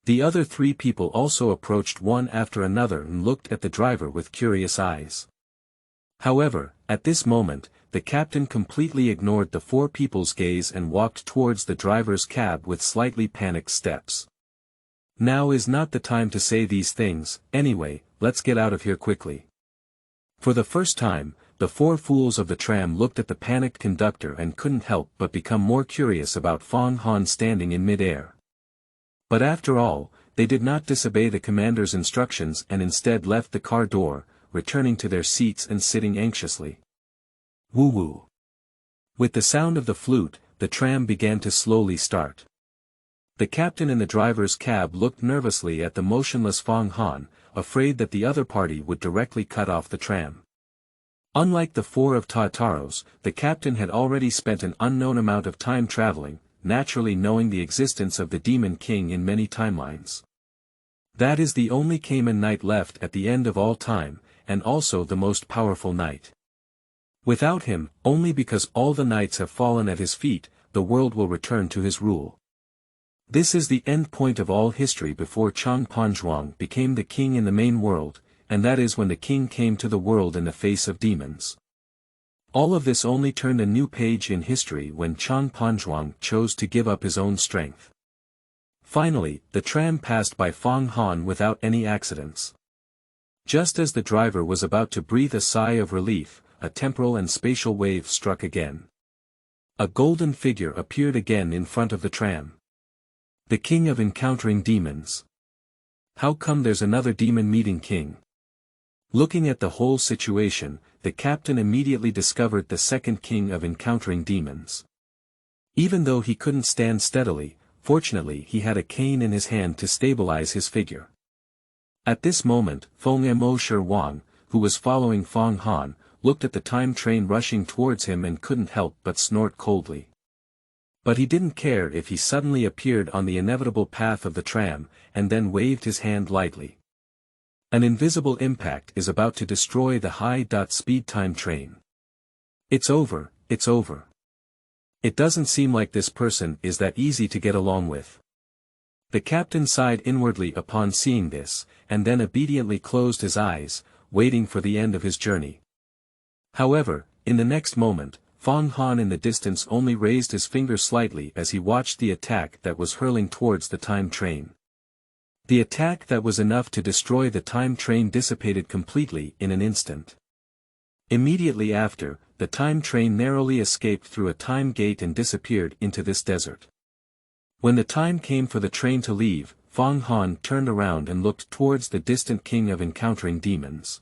The other 3 people also approached one after another and looked at the driver with curious eyes. However, at this moment, the captain completely ignored the 4 people's gaze and walked towards the driver's cab with slightly panicked steps. Now is not the time to say these things, anyway, let's get out of here quickly. For the first time, the 4 fools of the tram looked at the panicked conductor and couldn't help but become more curious about Fang Han standing in mid-air. But after all, they did not disobey the commander's instructions and instead left the car door, returning to their seats and sitting anxiously. Woo-woo. With the sound of the flute, the tram began to slowly start. The captain in the driver's cab looked nervously at the motionless Fang Han, afraid that the other party would directly cut off the tram. Unlike the 4 of Tartaros, the captain had already spent an unknown amount of time traveling, naturally knowing the existence of the Demon King in many timelines. That is the only Cayman knight left at the end of all time, and also the most powerful knight. Without him, only because all the knights have fallen at his feet, the world will return to his rule. This is the end point of all history before Chang Panzhuang became the king in the main world, and that is when the king came to the world in the face of demons. All of this only turned a new page in history when Chang Panzhuang chose to give up his own strength. Finally, the tram passed by Fang Han without any accidents. Just as the driver was about to breathe a sigh of relief, a temporal and spatial wave struck again. A golden figure appeared again in front of the tram. The king of encountering demons. How come there's another demon meeting king? Looking at the whole situation, the captain immediately discovered the second king of encountering demons. Even though he couldn't stand steadily, fortunately he had a cane in his hand to stabilize his figure. At this moment, Wang, who was following Fang Han, looked at the time train rushing towards him and couldn't help but snort coldly. But he didn't care if he suddenly appeared on the inevitable path of the tram, and then waved his hand lightly. An invisible impact is about to destroy the high-speed time train. It's over, it's over. It doesn't seem like this person is that easy to get along with. The captain sighed inwardly upon seeing this, and then obediently closed his eyes, waiting for the end of his journey. However, in the next moment, Fang Han in the distance only raised his finger slightly as he watched the attack that was hurling towards the time train. The attack that was enough to destroy the time train dissipated completely in an instant. Immediately after, the time train narrowly escaped through a time gate and disappeared into this desert. When the time came for the train to leave, Fang Han turned around and looked towards the distant king of Encountering Demons.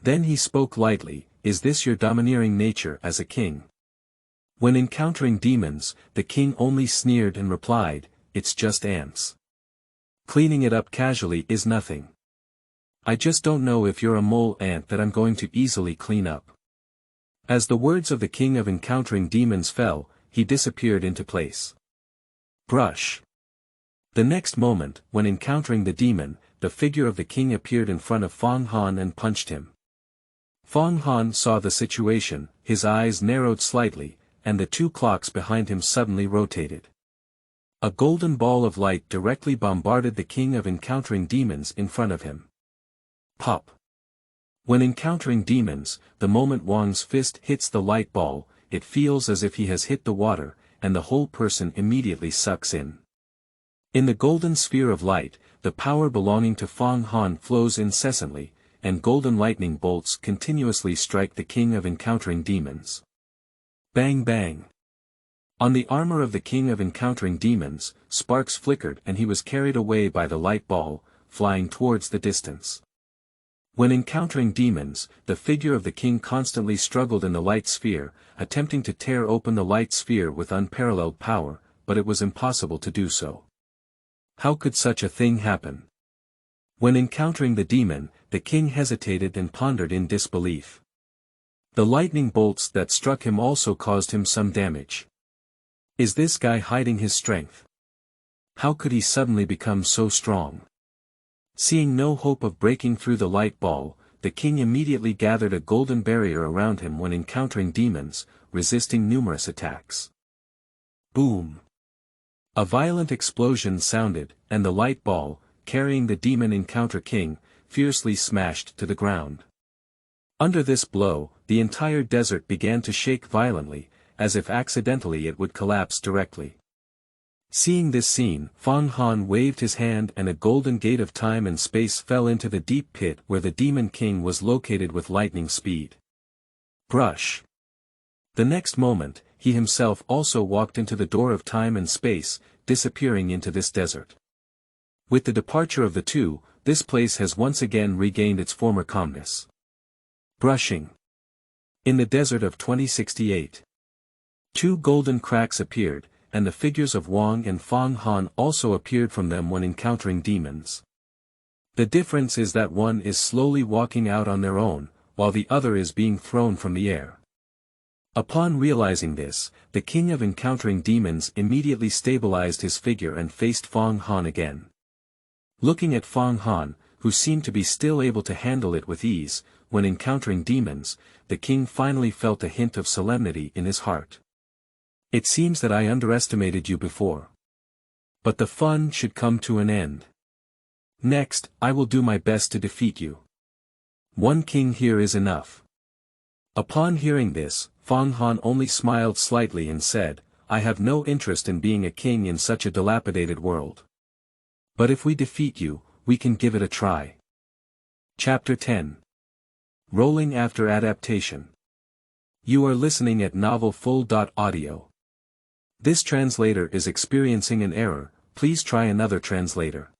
Then he spoke lightly, "Is this your domineering nature as a king?" When encountering demons, the king only sneered and replied, "It's just ants. Cleaning it up casually is nothing. I just don't know if you're a mole ant that I'm going to easily clean up." As the words of the king of Encountering Demons fell, he disappeared into place. Brush. The next moment, when encountering the demon, the figure of the king appeared in front of Fang Han and punched him. Fang Han saw the situation, his eyes narrowed slightly, and the two clocks behind him suddenly rotated. A golden ball of light directly bombarded the king of Encountering Demons in front of him. Pop. When encountering demons, the moment Wang's fist hits the light ball, it feels as if he has hit the water, and the whole person immediately sucks in. In the golden sphere of light, the power belonging to Fang Han flows incessantly, and golden lightning bolts continuously strike the king of Encountering Demons. Bang bang. On the armor of the king of Encountering Demons, sparks flickered and he was carried away by the light ball, flying towards the distance. When encountering demons, the figure of the king constantly struggled in the light sphere, attempting to tear open the light sphere with unparalleled power, but it was impossible to do so. How could such a thing happen? When encountering the demon, the king hesitated and pondered in disbelief. The lightning bolts that struck him also caused him some damage. Is this guy hiding his strength? How could he suddenly become so strong? Seeing no hope of breaking through the light ball, the king immediately gathered a golden barrier around him when encountering demons, resisting numerous attacks. Boom! A violent explosion sounded, and the light ball, carrying the demon Encounter King, fiercely smashed to the ground. Under this blow, the entire desert began to shake violently, as if accidentally it would collapse directly. Seeing this scene, Fang Han waved his hand and a golden gate of time and space fell into the deep pit where the Demon King was located with lightning speed. Brush. The next moment, he himself also walked into the door of time and space, disappearing into this desert. With the departure of the two, this place has once again regained its former calmness. Brushing. In the desert of 2068. Two golden cracks appeared, and the figures of Wang and Fang Han also appeared from them when encountering demons. The difference is that one is slowly walking out on their own, while the other is being thrown from the air. Upon realizing this, the king of Encountering Demons immediately stabilized his figure and faced Fang Han again. Looking at Fang Han, who seemed to be still able to handle it with ease, when encountering demons, the king finally felt a hint of solemnity in his heart. It seems that I underestimated you before. But the fun should come to an end. Next, I will do my best to defeat you. One king here is enough. Upon hearing this, Fang Han only smiled slightly and said, I have no interest in being a king in such a dilapidated world. But if we defeat you, we can give it a try. Chapter 10. Rolling after adaptation. You are listening at novelfull.audio. This translator is experiencing an error, please try another translator.